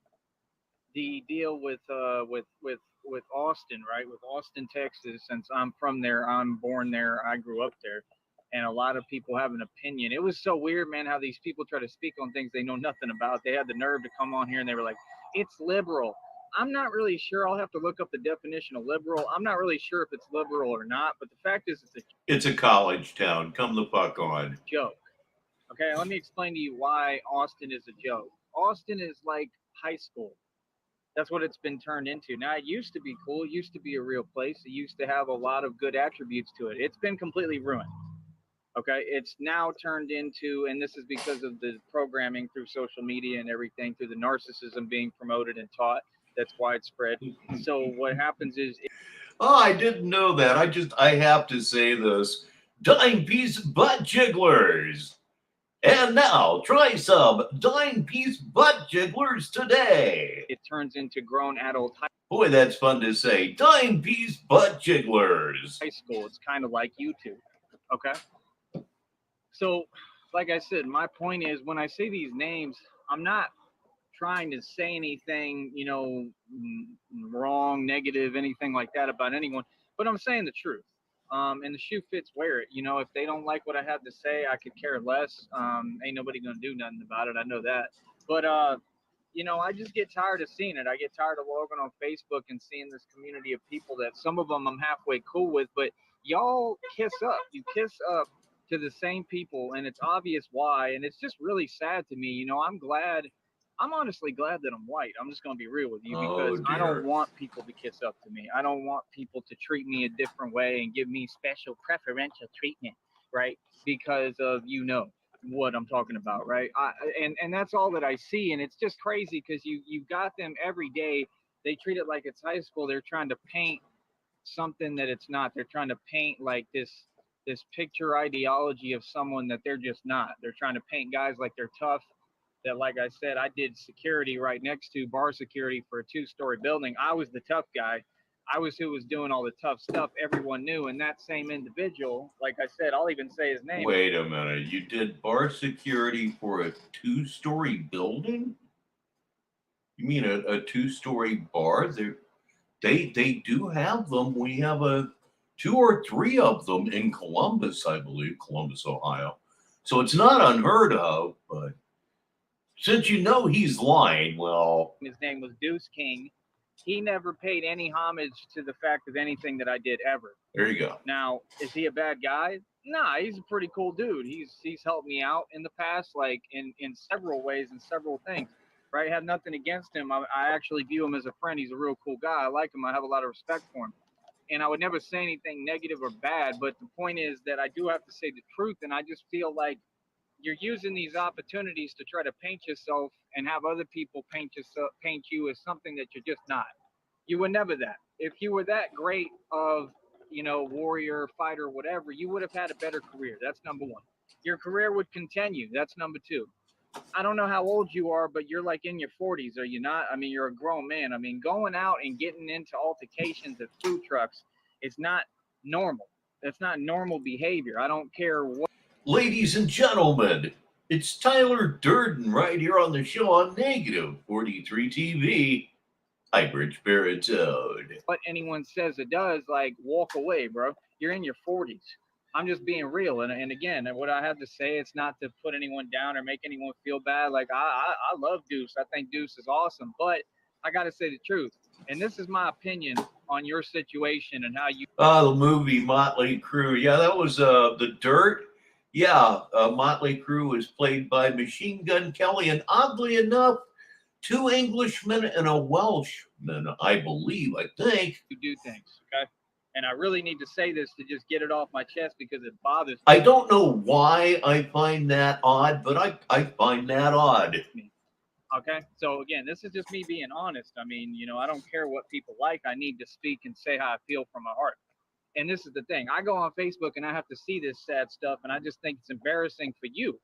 the deal with Austin, right? With Austin, Texas, since I'm from there, I'm born there, I grew up there, and a lot of people have an opinion. It was so weird, man, how these people try to speak on things they know nothing about. They had the nerve to come on here and they were like, it's liberal. I'm not really sure. I'll have to look up the definition of liberal. I'm not really sure if it's liberal or not, but the fact is It's a college town. Come the fuck on. joke. Okay, let me explain to you why Austin is a joke. Austin is like high school. That's what it's been turned into. Now, it used to be cool. It used to be a real place. It used to have a lot of good attributes to it. It's been completely ruined. Okay, it's now turned into, and this is because of the programming through social media and everything, through the narcissism being promoted and taught, that's widespread. So what happens is, Oh, I didn't know that. I have to say this. Dime piece butt jigglers. And now, try some dime piece butt jigglers today. it turns into grown adult Boy, that's fun to say. Dime piece butt jigglers. high school. It's kind of like YouTube. Okay. So, like I said, my point is when I say these names, I'm not trying to say anything, wrong, negative, anything like that about anyone, but I'm saying the truth. And the shoe fits, wear it. If they don't like what I have to say, I could care less. Ain't nobody gonna do nothing about it. I know that. But I just get tired of seeing it. I get tired of logging on Facebook and seeing this community of people that some of them I'm halfway cool with, but y'all kiss up. You kiss up to the same people, and it's obvious why. And it's just really sad to me. I'm honestly glad that I'm white. I'm just going to be real with you because I don't want people to kiss up to me. I don't want people to treat me a different way and give me special preferential treatment, right? Because of what I'm talking about, right? And that's all that I see, and it's just crazy because you got them every day. They treat it like it's high school. They're trying to paint something that it's not. They're trying to paint like this picture ideology of someone that they're just not. They're trying to paint guys like they're tough. That, like I said, I did security right next to bar security for a 2-story building. I was the tough guy. I was who was doing all the tough stuff everyone knew. And that same individual, like I said, I'll even say his name. Wait a minute. You did bar security for a 2-story building? You mean a 2-story bar? They do have them. We have 2 or 3 of them in Columbus, I believe, Columbus, Ohio. So it's not unheard of, but since he's lying, well... His name was Deuce King. He never paid any homage to the fact of anything that I did ever. There you go. Now, is he a bad guy? Nah, he's a pretty cool dude. He's helped me out in the past, like in several ways and several things, right? I have nothing against him. I actually view him as a friend. He's a real cool guy. I like him. I have a lot of respect for him. And I would never say anything negative or bad, but the point is that I do have to say the truth, and I just feel like you're using these opportunities to try to paint yourself and have other people paint you as something that you're just not. You were never that. If you were that great of, warrior, fighter, whatever, you would have had a better career. That's number one. Your career would continue. That's number two. I don't know how old you are, but you're like in your 40s, are you not? I mean, you're a grown man. I mean, going out and getting into altercations at food trucks is not normal. That's not normal behavior. I don't care what. Ladies and gentlemen, it's Tyler Durden right here on the show on Negative 43 TV. I'm Richbartone. What anyone says or does, like, walk away, bro. You're in your 40s. I'm just being real. And again, what I have to say, it's not to put anyone down or make anyone feel bad. Like, I love Deuce. I think Deuce is awesome. But I got to say the truth. And this is my opinion on your situation and how you... The movie Motley Crue. Yeah, that was The Dirt. Yeah, Motley Crue was played by Machine Gun Kelly. And oddly enough, 2 Englishmen and a Welshman, I believe, I think. You do things, okay? And I really need to say this to just get it off my chest because it bothers me. I don't know why I find that odd, but I find that odd. Okay, so again, this is just me being honest. I mean, I don't care what people like. I need to speak and say how I feel from my heart. And this is the thing. I go on Facebook and I have to see this sad stuff, and I just think it's embarrassing for you,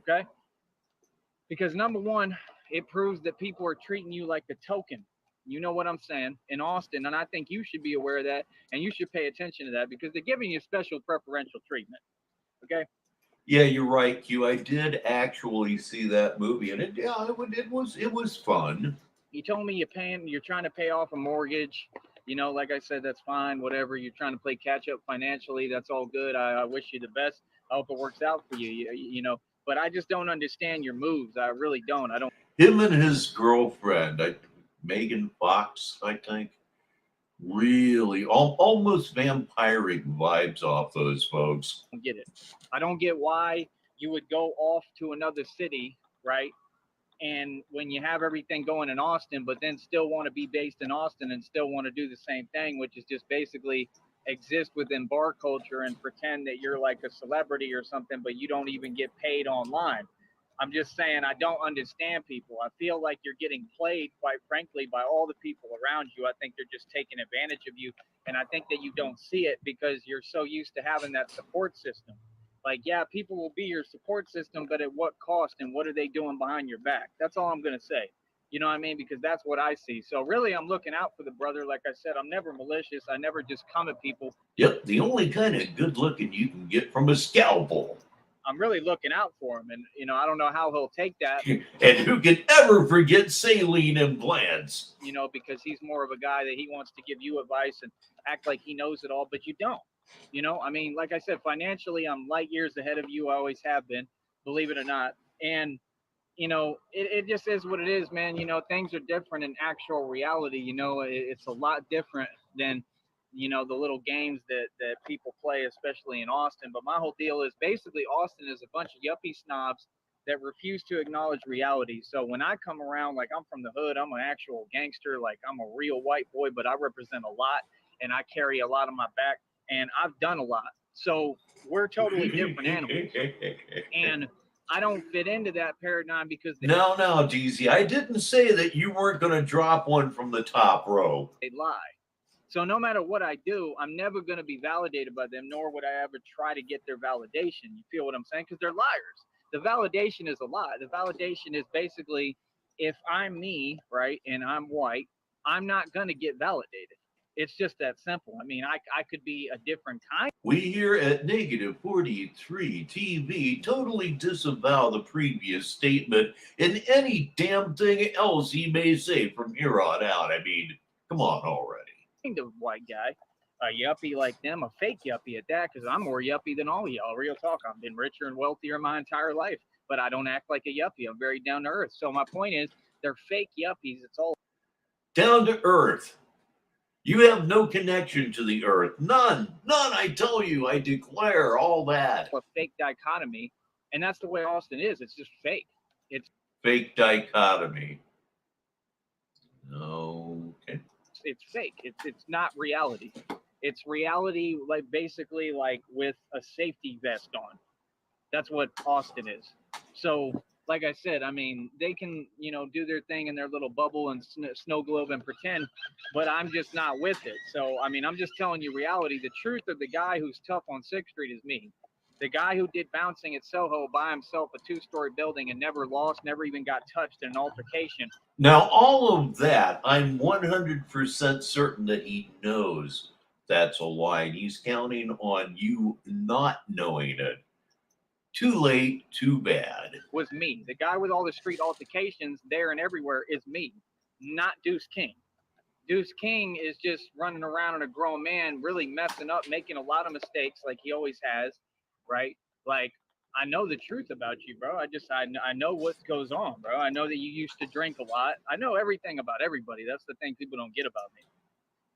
okay? Because number one, it proves that people are treating you like a token. You know what I'm saying? In Austin, and I think you should be aware of that, and you should pay attention to that because they're giving you special preferential treatment, okay? Yeah, you're right, Q. I did actually see that movie, and it was fun. You told me you're trying to pay off a mortgage. You know, like I said, that's fine. Whatever. You're trying to play catch up financially. That's all good. I wish you the best. I hope it works out for you. You know, but I just don't understand your moves. I really don't. I don't. Him and his girlfriend, Megan Fox, I think, really almost vampiric vibes off those folks. Get it. I don't get why you would go off to another city, right? And when you have everything going in Austin, but then still want to be based in Austin and still want to do the same thing, which is just basically exist within bar culture and pretend that you're like a celebrity or something, but you don't even get paid online. I'm just saying, I don't understand people. I feel like you're getting played, quite frankly, by all the people around you. I think they're just taking advantage of you. And I think that you don't see it because you're so used to having that support system. Like, yeah, people will be your support system, but at what cost and what are they doing behind your back? That's all I'm going to say. You know what I mean? Because that's what I see. So really, I'm looking out for the brother. Like I said, I'm never malicious. I never just come at people. Yep, the only kind of good looking you can get from a scalpel. I'm really looking out for him. And, you know, I don't know how he'll take that. And who can ever forget saline implants? You know, because he's more of a guy that he wants to give you advice and act like he knows it all, but you don't. You know, I mean, like I said, financially, I'm light years ahead of you. I always have been, believe it or not. And, you know, it just is what it is, man. You know, things are different in actual reality. You know, it's a lot different than, you know, the little games that people play, especially in Austin. But my whole deal is basically Austin is a bunch of yuppie snobs that refuse to acknowledge reality. So when I come around, like I'm from the hood, I'm an actual gangster, like I'm a real white boy, but I represent a lot and I carry a lot on my back. And I've done a lot. So we're totally different animals. And I don't fit into that paradigm because No, DZ, I didn't say that you weren't going to drop one from the top row. They lie. So no matter what I do, I'm never going to be validated by them, nor would I ever try to get their validation. You feel what I'm saying? Because they're liars. The validation is a lie. The validation is basically if I'm me, right, and I'm white, I'm not going to get validated. It's just that simple. I mean, I could be a different kind. We here at Negative 43 TV totally disavow the previous statement and any damn thing else he may say from here on out. I mean, come on already. Kind of white guy, a yuppie like them, a fake yuppie at that, because I'm more yuppie than all y'all. Real talk. I've been richer and wealthier my entire life, but I don't act like a yuppie. I'm very down to earth. So my point is, they're fake yuppies. It's all down to earth. You have no connection to the earth. None. I tell you, I declare all that. A fake dichotomy. And that's the way Austin is. It's just fake. It's fake dichotomy. Okay. It's fake. It's not reality. It's reality, like basically like with a safety vest on. That's what Austin is. So like I said, I mean, they can, you know, do their thing in their little bubble and snow globe and pretend, but I'm just not with it. So, I mean, I'm just telling you reality. The truth of the guy who's tough on 6th Street is me. The guy who did bouncing at Soho by himself, a 2-story building, and never lost, never even got touched in an altercation. Now, all of that, I'm 100% certain that he knows that's a lie. He's counting on you not knowing it. Too late, too bad. Was me. The guy with all the street altercations there and everywhere is me, not Deuce King. Deuce King is just running around and a grown man, really messing up, making a lot of mistakes like he always has, right? Like, I know the truth about you, bro. I know what goes on, bro. I know that you used to drink a lot. I know everything about everybody. That's the thing people don't get about me,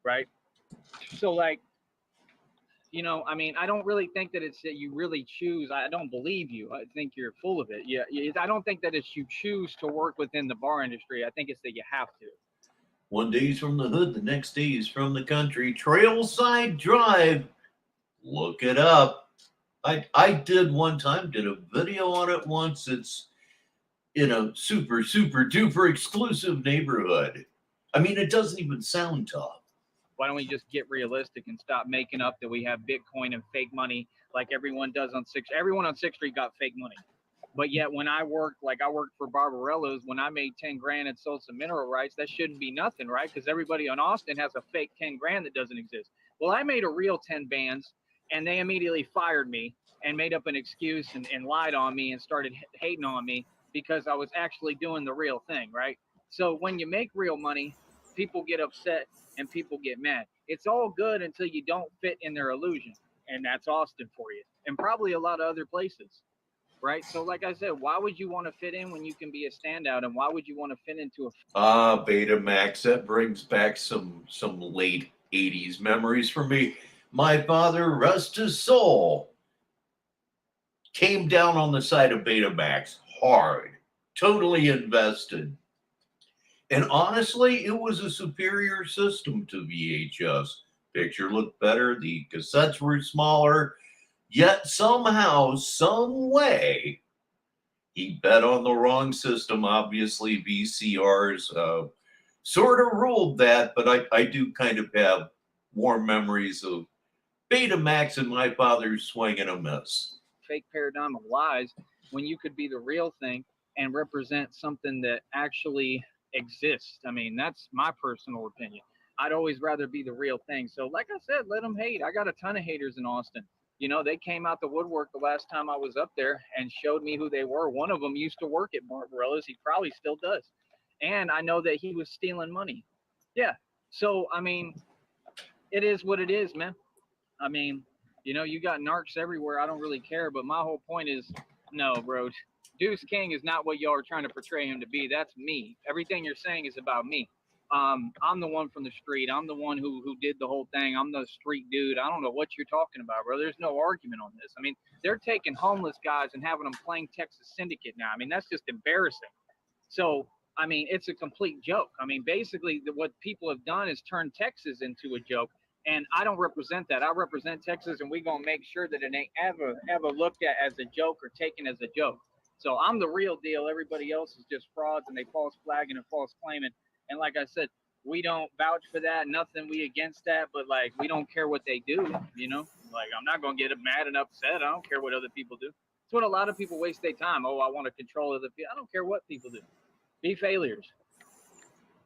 right? So, like, you know, I mean, I don't really think that it's that you really choose. I don't believe you. I think you're full of it. Yeah, I don't think that it's you choose to work within the bar industry. I think it's that you have to. One day he's from the hood, the next day he's from the country. Trailside Drive. Look it up. I did one time, did a video on it once. It's in a super duper exclusive neighborhood. I mean, it doesn't even sound tough. Why don't we just get realistic and stop making up that we have Bitcoin and fake money like everyone does on everyone on 6th Street got fake money. But yet when I worked for Barbarello's, when I made 10 grand and sold some mineral rights, that shouldn't be nothing, right? Because everybody on Austin has a fake 10 grand that doesn't exist. Well, I made a real 10 bands and they immediately fired me and made up an excuse and lied on me and started hating on me because I was actually doing the real thing, right? So when you make real money, people get upset and people get mad. It's all good until you don't fit in their illusion. And that's Austin for you. And probably a lot of other places. Right. So like I said, why would you want to fit in when you can be a standout? And why would you want to fit into a Betamax, that brings back some late 80s memories for me. My father, rest his soul, came down on the side of Betamax hard, totally invested. And honestly, it was a superior system to VHS. Picture looked better, the cassettes were smaller. Yet somehow, some way, he bet on the wrong system. Obviously, VCRs sort of ruled that, but I do kind of have warm memories of Betamax and my father swinging a miss. fake paradigm of lies when you could be the real thing and represent something that actually exists. I mean, that's my personal opinion. I'd always rather be the real thing. So like I said, let them hate. I got a ton of haters in Austin. You know, they came out the woodwork the last time I was up there and showed me who they were. One of them used to work at Barbarella's. He probably still does. And I know that he was stealing money. Yeah. So, I mean, it is what it is, man. I mean, you know, you got narcs everywhere. I don't really care. But my whole point is, no, bro. Deuce King is not what y'all are trying to portray him to be. That's me. Everything you're saying is about me. I'm the one from the street. I'm the one who did the whole thing. I'm the street dude. I don't know what you're talking about, bro. There's no argument on this. I mean, they're taking homeless guys and having them playing Texas Syndicate now. I mean, that's just embarrassing. So, I mean, it's a complete joke. I mean, basically, what people have done is turn Texas into a joke. And I don't represent that. I represent Texas, and we're going to make sure that it ain't ever looked at as a joke or taken as a joke. So I'm the real deal. Everybody else is just frauds, and they false flagging and false claiming. And like I said, we don't vouch for that. Nothing we against that, but like we don't care what they do. You know, like I'm not gonna get mad and upset. I don't care what other people do. It's what a lot of people waste their time. Oh, I want to control other people. I don't care what people do. Be failures.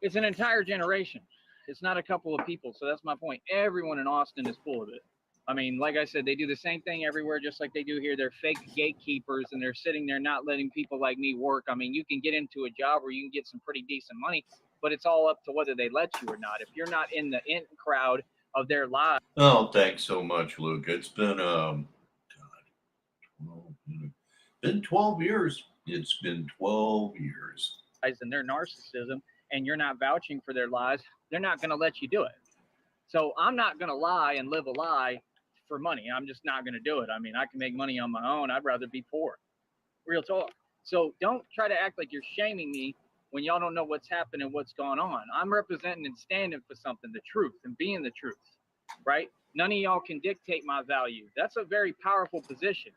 It's an entire generation. It's not a couple of people. So that's my point. Everyone in Austin is full of it. I mean, like I said, they do the same thing everywhere, just like they do here. They're fake gatekeepers, and they're sitting there not letting people like me work. I mean, you can get into a job where you can get some pretty decent money, but it's all up to whether they let you or not. If you're not in the in crowd of their lives. Oh, thanks so much, Luke. It's been 12 years. It's been 12 years. And their narcissism, and you're not vouching for their lies, they're not going to let you do it. So I'm not going to lie and live a lie for money. I'm just not going to do it. I mean, I can make money on my own. I'd rather be poor. Real talk. So don't try to act like you're shaming me when y'all don't know what's happening, what's going on. I'm representing and standing for something, the truth, and being the truth, right? None of y'all can dictate my value. That's a very powerful position.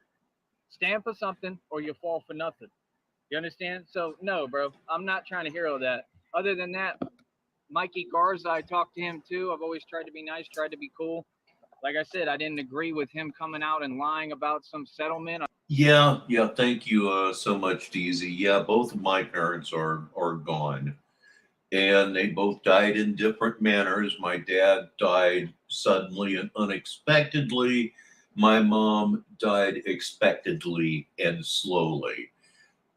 Stand for something or you fall for nothing. You understand? So no, bro, I'm not trying to hear all that. Other than that, Mikey Garza, I talked to him too. I've always tried to be nice, tried to be cool. Like I said, I didn't agree with him coming out and lying about some settlement. Yeah. Thank you so much, DZ. Yeah, both of my parents are gone, and they both died in different manners. My dad died suddenly and unexpectedly. My mom died expectedly and slowly.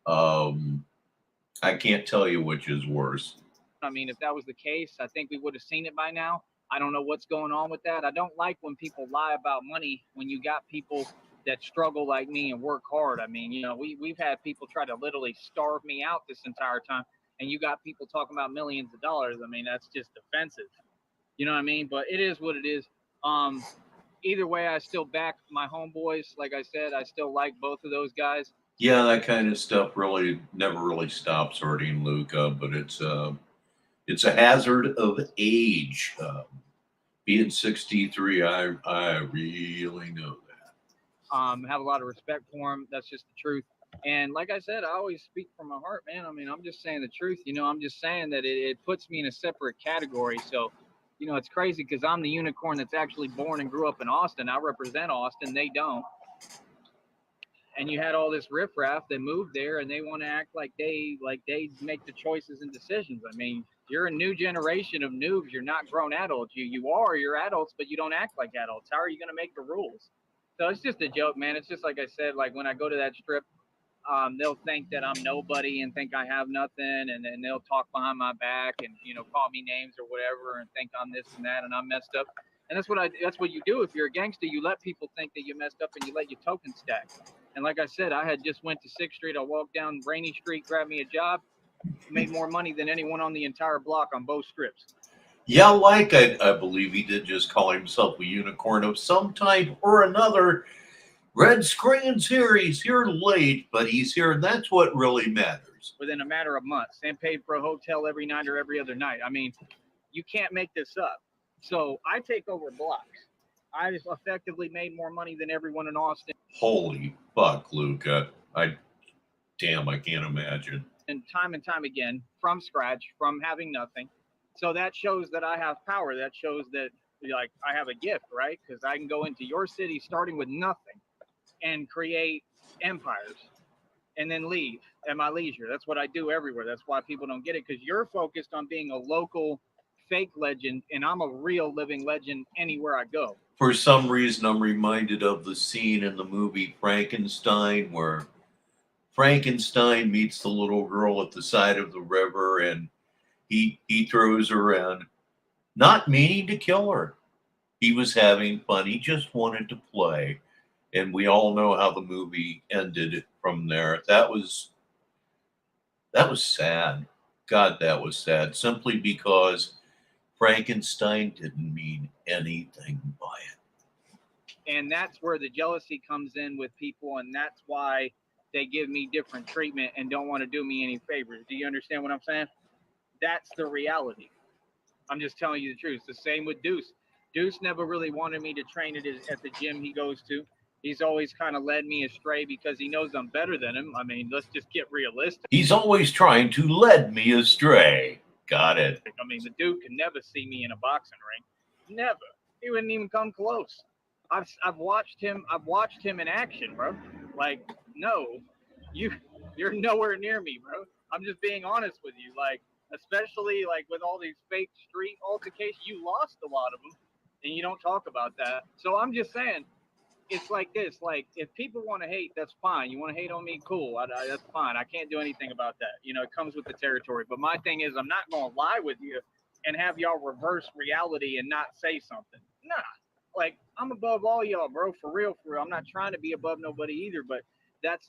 I can't tell you which is worse. I mean, if that was the case, I think we would have seen it by now. I don't know what's going on with that. I don't like when people lie about money when you got people that struggle like me and work hard. I mean, you know, we've had people try to literally starve me out this entire time, and you got people talking about millions of dollars. I mean, that's just offensive. You know what I mean? But it is what it is. Either way, I still back my homeboys. Like I said, I still like both of those guys. Yeah, that kind of stuff really never really stops hurting Luca, but it's a hazard of age. Being 63, I really know that. Have a lot of respect for him. That's just the truth. And like I said, I always speak from my heart, man. I mean, I'm just saying the truth. You know, I'm just saying that it puts me in a separate category. So You know, it's crazy because I'm the unicorn that's actually born and grew up in Austin. I represent Austin. They don't. And you had all this riffraff that moved there, and they want to act like they make the choices and decisions. I mean, you're a new generation of noobs. You're not grown adults. You're adults, but you don't act like adults. How are you going to make the rules? So it's just a joke, man. It's just like I said, like when I go to that strip, they'll think that I'm nobody and think I have nothing, and then they'll talk behind my back and, you know, call me names or whatever and think I'm this and that and I'm messed up. And that's what you do. If you're a gangster, you let people think that you're messed up and you let your token stack. And like I said, I had just went to 6th Street. I walked down Rainy Street, grabbed me a job, made more money than anyone on the entire block on both strips. Yeah, like I believe he did just call himself a unicorn of some type or another. Red Screen's here. He's here late, but he's here, and that's what really matters. Within a matter of months, and paid for a hotel every night or every other night. I mean, you can't make this up. So I take over blocks. I just effectively made more money than everyone in Austin. Holy fuck, Luca. I can't imagine. And time again, from scratch, from having nothing. So that shows that I have power. That shows that, like, I have a gift, right? Because I can go into your city starting with nothing and create empires and then leave at my leisure. That's what I do everywhere. That's why people don't get it, because you're focused on being a local fake legend, and I'm a real living legend anywhere I go. For some reason, I'm reminded of the scene in the movie Frankenstein where Frankenstein meets the little girl at the side of the river, and he throws her in, not meaning to kill her. He was having fun. He just wanted to play. And we all know how the movie ended from there. That was sad. God, that was sad. Simply because Frankenstein didn't mean anything by it. And that's where the jealousy comes in with people, and that's why they give me different treatment and don't want to do me any favors. Do you understand what I'm saying? That's the reality. I'm just telling you the truth. It's the same with Deuce. Deuce never really wanted me to train at the gym he goes to. He's always kind of led me astray because he knows I'm better than him. I mean, let's just get realistic. He's always trying to lead me astray. Got it. I mean, the dude can never see me in a boxing ring. Never. He wouldn't even come close. I've watched him in action, bro. Like, no, you're nowhere near me, bro. I'm just being honest with you. Like, especially like with all these fake street altercations, you lost a lot of them, and you don't talk about that. So I'm just saying, it's like this. Like, if people want to hate, that's fine. You want to hate on me, cool. That's fine. I can't do anything about that. You know, it comes with the territory. But my thing is, I'm not going to lie with you and have y'all reverse reality and not say something. Nah. Like, I'm above all y'all, bro. For real. I'm not trying to be above nobody either. But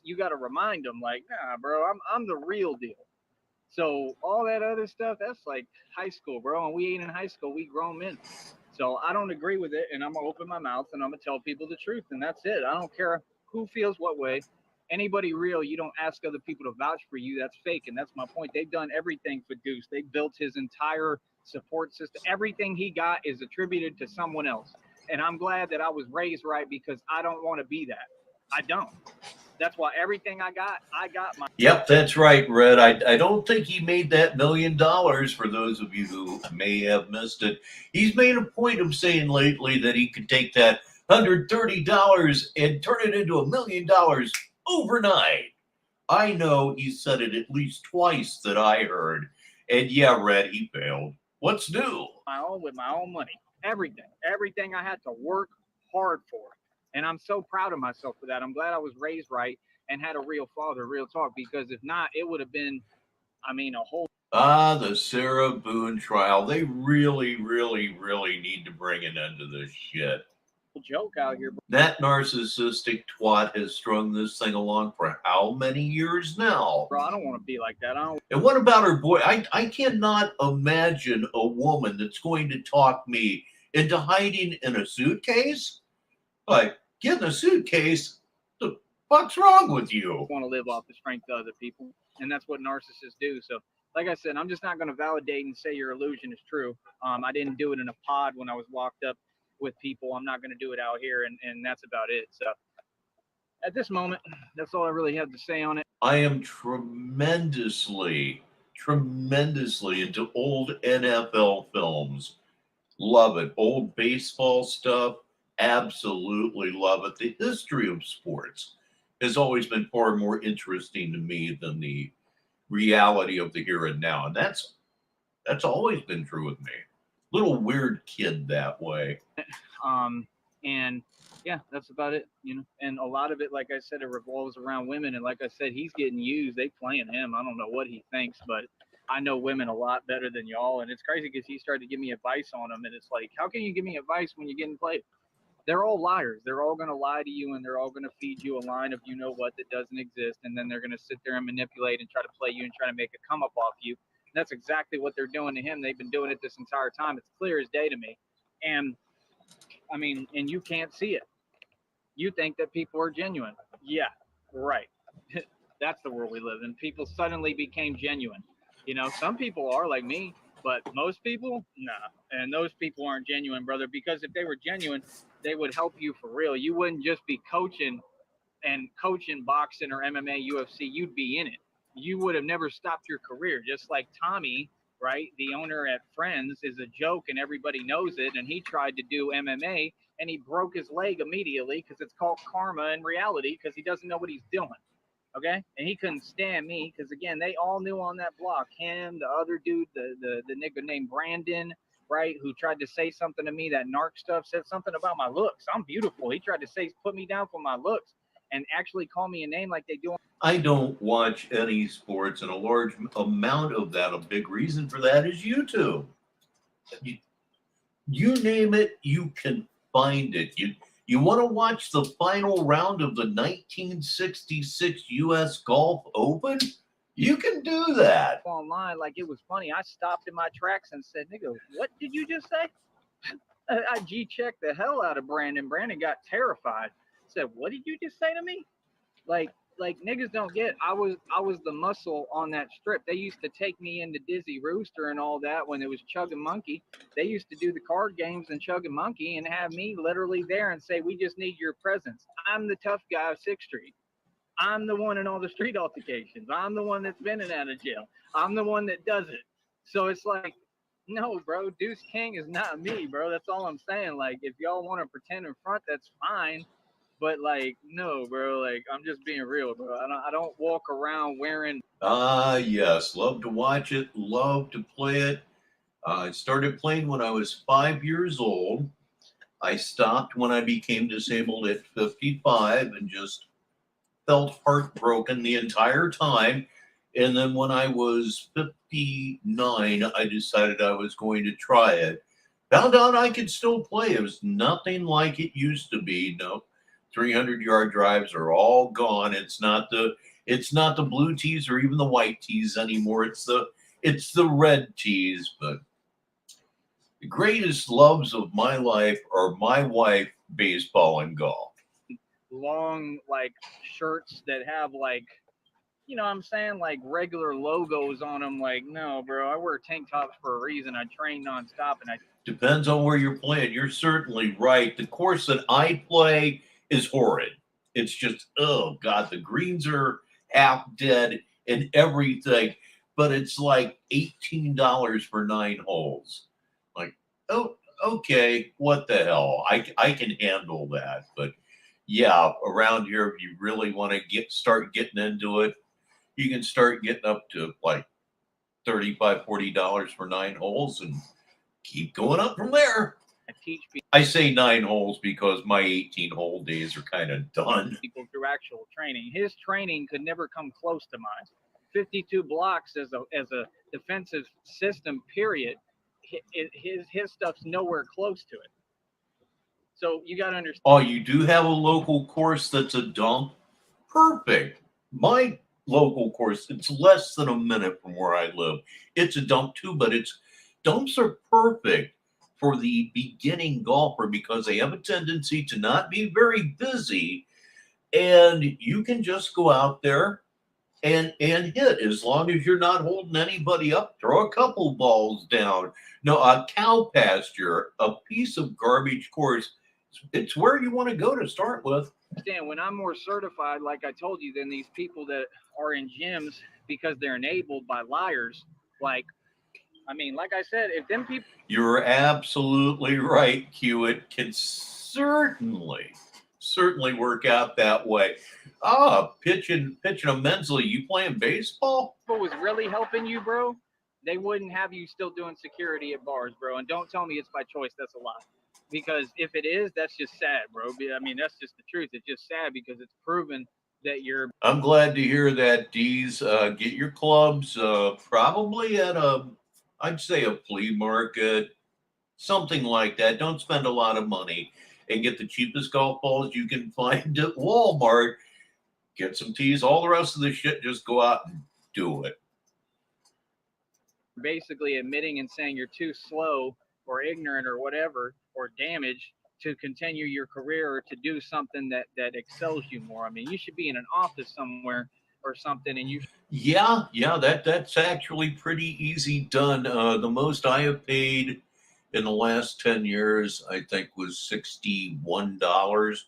you got to remind them, like, nah, bro, I'm the real deal. So all that other stuff, that's like high school, bro. And we ain't in high school. We grown men. So I don't agree with it, and I'm going to open my mouth, and I'm going to tell people the truth, and that's it. I don't care who feels what way. Anybody real, you don't ask other people to vouch for you. That's fake, and that's my point. They've done everything for Deuce. They built his entire support system. Everything he got is attributed to someone else, and I'm glad that I was raised right because I don't want to be that. I don't. That's why everything I got my. Yep, that's right, Red. I don't think he made that $1 million. For those of you who may have missed it, he's made a point of saying lately that he could take that $130 and turn it into $1 million overnight. I know he said it at least twice that I heard. And yeah, Red, he failed. What's new? With my own money. Everything I had to work hard for. And I'm so proud of myself for that. I'm glad I was raised right and had a real father, real talk, because if not, it would have been, I mean, a whole. The Sarah Boone trial. They really, really, really need to bring an end to this shit. Joke out here. That narcissistic twat has strung this thing along for how many years now? Bro, I don't want to be like that. And what about her boy? I cannot imagine a woman that's going to talk me into hiding in a suitcase. Like, get in a suitcase? The fuck's wrong with you? Want to live off the strength of other people, and that's what narcissists do. So, like I said, I'm just not going to validate and say your illusion is true. I didn't do it in a pod when I was locked up with people. I'm not going to do it out here, and that's about it. So, at this moment, that's all I really have to say on it. I am tremendously into old NFL films. Love it. Old baseball stuff, absolutely love it. The history of sports has always been far more interesting to me than the reality of the here and now. And that's always been true with me. Little weird kid that way. And yeah, that's about it, you know. And a lot of it, like I said, it revolves around women. And like I said, he's getting used. They playing him. I don't know what he thinks, but I know women a lot better than y'all. And it's crazy because he started to give me advice on them. And it's like, how can you give me advice when you're getting played? They're all liars. They're all going to lie to you, and they're all going to feed you a line of you know what that doesn't exist. And then they're going to sit there and manipulate and try to play you and try to make a come up off you. And that's exactly what they're doing to him. They've been doing it this entire time. It's clear as day to me. And I mean, and you can't see it. You think that people are genuine. Yeah, right. That's the world we live in. People suddenly became genuine. You know, some people are like me, but most people, nah. And those people aren't genuine, brother, because if they were genuine, they would help you for real. You wouldn't just be coaching boxing or MMA, UFC. You'd be in it. You would have never stopped your career. Just like Tommy, right? The owner at Friends is a joke and everybody knows it. And he tried to do MMA and he broke his leg immediately because it's called karma in reality because he doesn't know what he's doing. Okay. And he couldn't stand me because, again, they all knew on that block him, the other dude, the nigga named Brandon, right, who tried to say something to me, that narc stuff, said something about my looks. I'm beautiful. He tried to put me down for my looks and actually call me a name like they do. I don't watch any sports, and a large amount of that, a big reason for that is YouTube. You name it, you can find it. You want to watch the final round of the 1966 U.S. Golf Open? You can do that. Online, like it was funny. I stopped in my tracks and said, nigga, what did you just say? I G-checked the hell out of Brandon. Brandon got terrified. Said, what did you just say to me? Like niggas don't get. I was the muscle on that strip. They used to take me into Dizzy Rooster and all that when it was Chug and Monkey. They used to do the card games and Chug and Monkey and have me literally there and say, we just need your presence. I'm the tough guy of 6th Street. I'm the one in all the street altercations. I'm the one that's been in and out of jail. I'm the one that does it. So it's like, no, bro, Deuce King is not me, bro. That's all I'm saying. Like, if y'all want to pretend in front, that's fine. But like, no, bro. Like, I'm just being real, bro. I don't walk around wearing. Yes, love to watch it, love to play it. I started playing when I was 5 years old. I stopped when I became disabled at 55 and just felt heartbroken the entire time. And then when I was 59, I decided I was going to try it. Found out I could still play. It was nothing like it used to be. No, 300-yard drives are all gone. It's not the blue tees or even the white tees anymore. It's the red tees. But the greatest loves of my life are my wife, baseball, and golf. Long like shirts that have like, you know what I'm saying, like regular logos on them. Like, no, bro, I wear tank tops for a reason. I train nonstop and I Depends on where you're playing. You're certainly right. The course that I play is horrid. It's just, oh God, the greens are half dead and everything, but it's like $18 for 9 holes. Like, oh, okay, what the hell? I can handle that. But yeah, around here, if you really want to start getting into it, you can start getting up to like $35, $40 for 9 holes and keep going up from there. teach people. I say 9 holes because my 18-hole days are kind of done. People through actual training. His training could never come close to mine. 52 blocks as a defensive system, period. His stuff's nowhere close to it. So you got to understand. Oh, you do have a local course that's a dump? Perfect. My local course, it's less than a minute from where I live. It's a dump too, but dumps are perfect for the beginning golfer because they have a tendency to not be very busy, and you can just go out there and hit as long as you're not holding anybody up. Throw a couple balls down. No, a cow pasture, a piece of garbage course. It's where you want to go to start with. When I'm more certified, like I told you, than these people that are in gyms because they're enabled by liars. Like, I mean, like I said, if them people. You're absolutely right, Q. It can certainly work out that way. Pitching a men's league. You playing baseball? Was really helping you, bro, they wouldn't have you still doing security at bars, bro. And don't tell me it's by choice. That's a lie. Because if it is, that's just sad, bro. I mean, that's just the truth. It's just sad because it's proven that you're. I'm glad to hear that, D's. Get your clubs probably at I'd say a flea market, something like that. Don't spend a lot of money and get the cheapest golf balls you can find at Walmart. Get some tees. All the rest of the shit, just go out and do it. Basically admitting and saying you're too slow or ignorant or whatever or damaged to continue your career or to do something that excels you more. I mean, you should be in an office somewhere or something, and you. Yeah, that's actually pretty easy done. The most I have paid in the last 10 years, I think, was $61.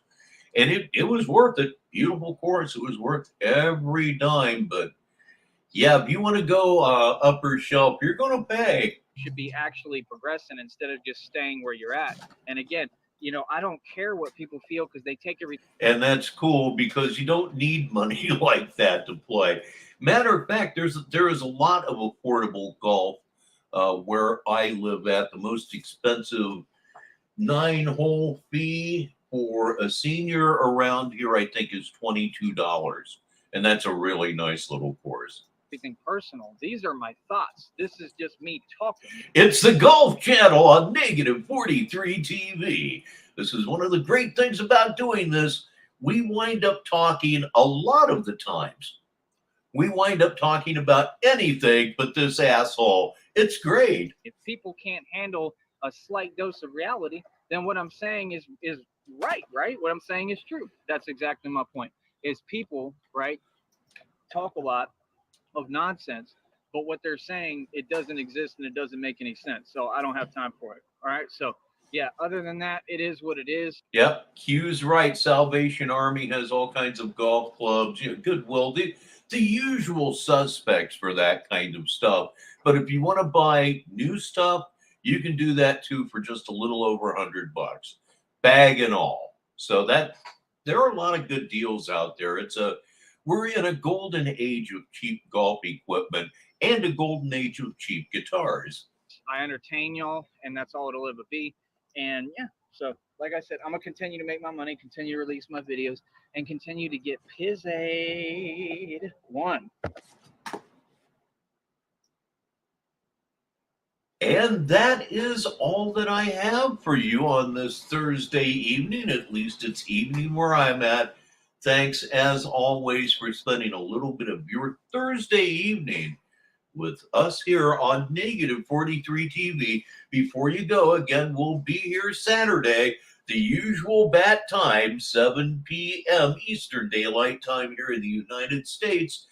And it was worth it. Beautiful course. It was worth every dime. But yeah, if you want to go upper shelf, you're going to pay. You should be actually progressing instead of just staying where you're at. And again, you know, I don't care what people feel because they take everything. And that's cool because you don't need money like that to play. Matter of fact, there is a lot of affordable golf where I live at. The most expensive 9-hole fee for a senior around here, I think, is $22. And that's a really nice little course. Everything personal. These are my thoughts. This is just me talking. It's the Golf Channel on Negative 43 TV. This is one of the great things about doing this. We wind up talking a lot of the times. We wind up talking about anything but this asshole. It's great. If people can't handle a slight dose of reality, then what I'm saying is right? What I'm saying is true. That's exactly my point. Is people, right, talk a lot of nonsense, but what they're saying, it doesn't exist and it doesn't make any sense. So I don't have time for it. All right. So yeah, other than that, it is what it is. Yep. Q's right. Salvation Army has all kinds of golf clubs, Goodwill, the usual suspects for that kind of stuff. But if you want to buy new stuff, you can do that too for just a little over $100, bag and all. So that there are a lot of good deals out there. We're in a golden age of cheap golf equipment and a golden age of cheap guitars. I entertain y'all, and that's all it'll ever be. And yeah, so like I said, I'm gonna continue to make my money, continue to release my videos, and continue to get pissed. And that is all that I have for you on this Thursday evening. At least it's evening where I'm at. Thanks, as always, for spending a little bit of your Thursday evening with us here on Negative 43 TV. Before you go, again, we'll be here Saturday, the usual bat time, 7 p.m. Eastern Daylight Time here in the United States.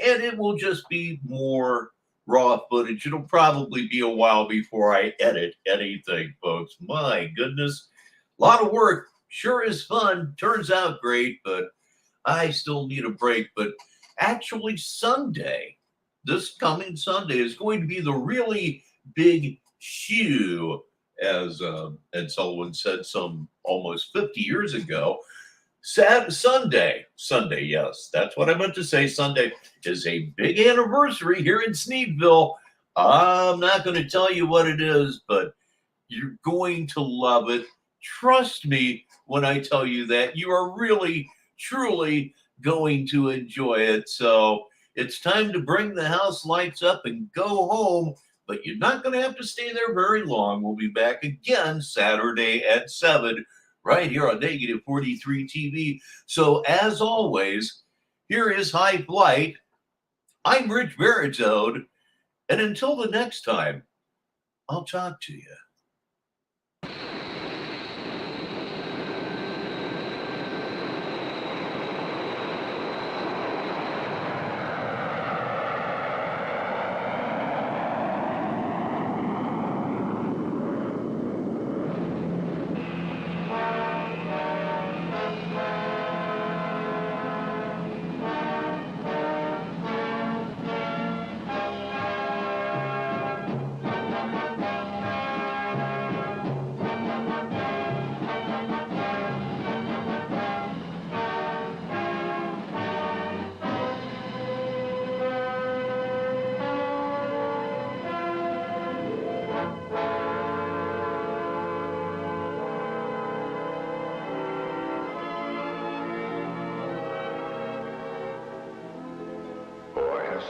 And it will just be more raw footage. It'll probably be a while before I edit anything, folks. My goodness. A lot of work. Sure is fun. Turns out great, but I still need a break. But actually, Sunday, this coming Sunday, is going to be the really big shoe, as Ed Sullivan said some almost 50 years ago. Sunday, yes, that's what I meant to say. Sunday is a big anniversary here in Sneedville. I'm not going to tell you what it is, but you're going to love it. Trust me when I tell you that. You are really, truly going to enjoy it. So it's time to bring the house lights up and go home, but you're not going to have to stay there very long. We'll be back again Saturday at 7 right here on Negative 43 TV. So as always, here is High Flight. I'm Richbartone, and until the next time, I'll talk to you.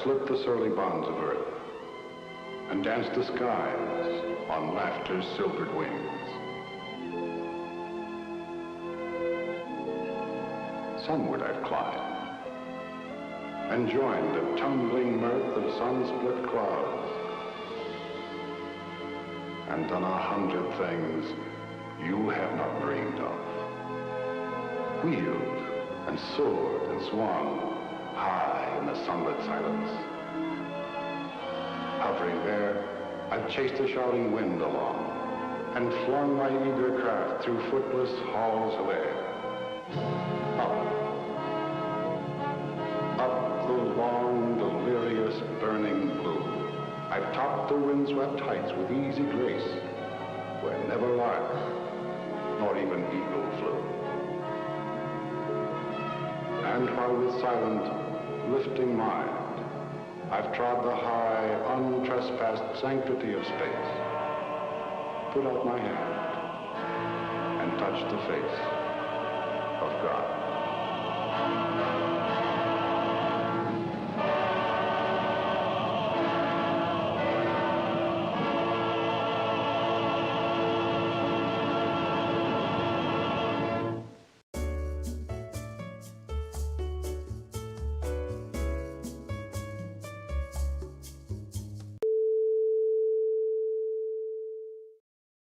slit the surly bonds of earth and danced the skies on laughter's silvered wings. Sunward I've climbed and joined the tumbling mirth of sun-split clouds, and done 100 things you have not dreamed of. Wheeled and soared and swung high in the sunlit silence. Hovering there, I've chased the shouting wind along and flung my eager craft through footless halls of air. Up the long, delirious, burning blue, I've topped the windswept heights with easy grace, where never lark nor even eagle flew. And while with silent, lifting mind, I've trod the high, untrespassed sanctity of space, put out my hand and touched the face of God.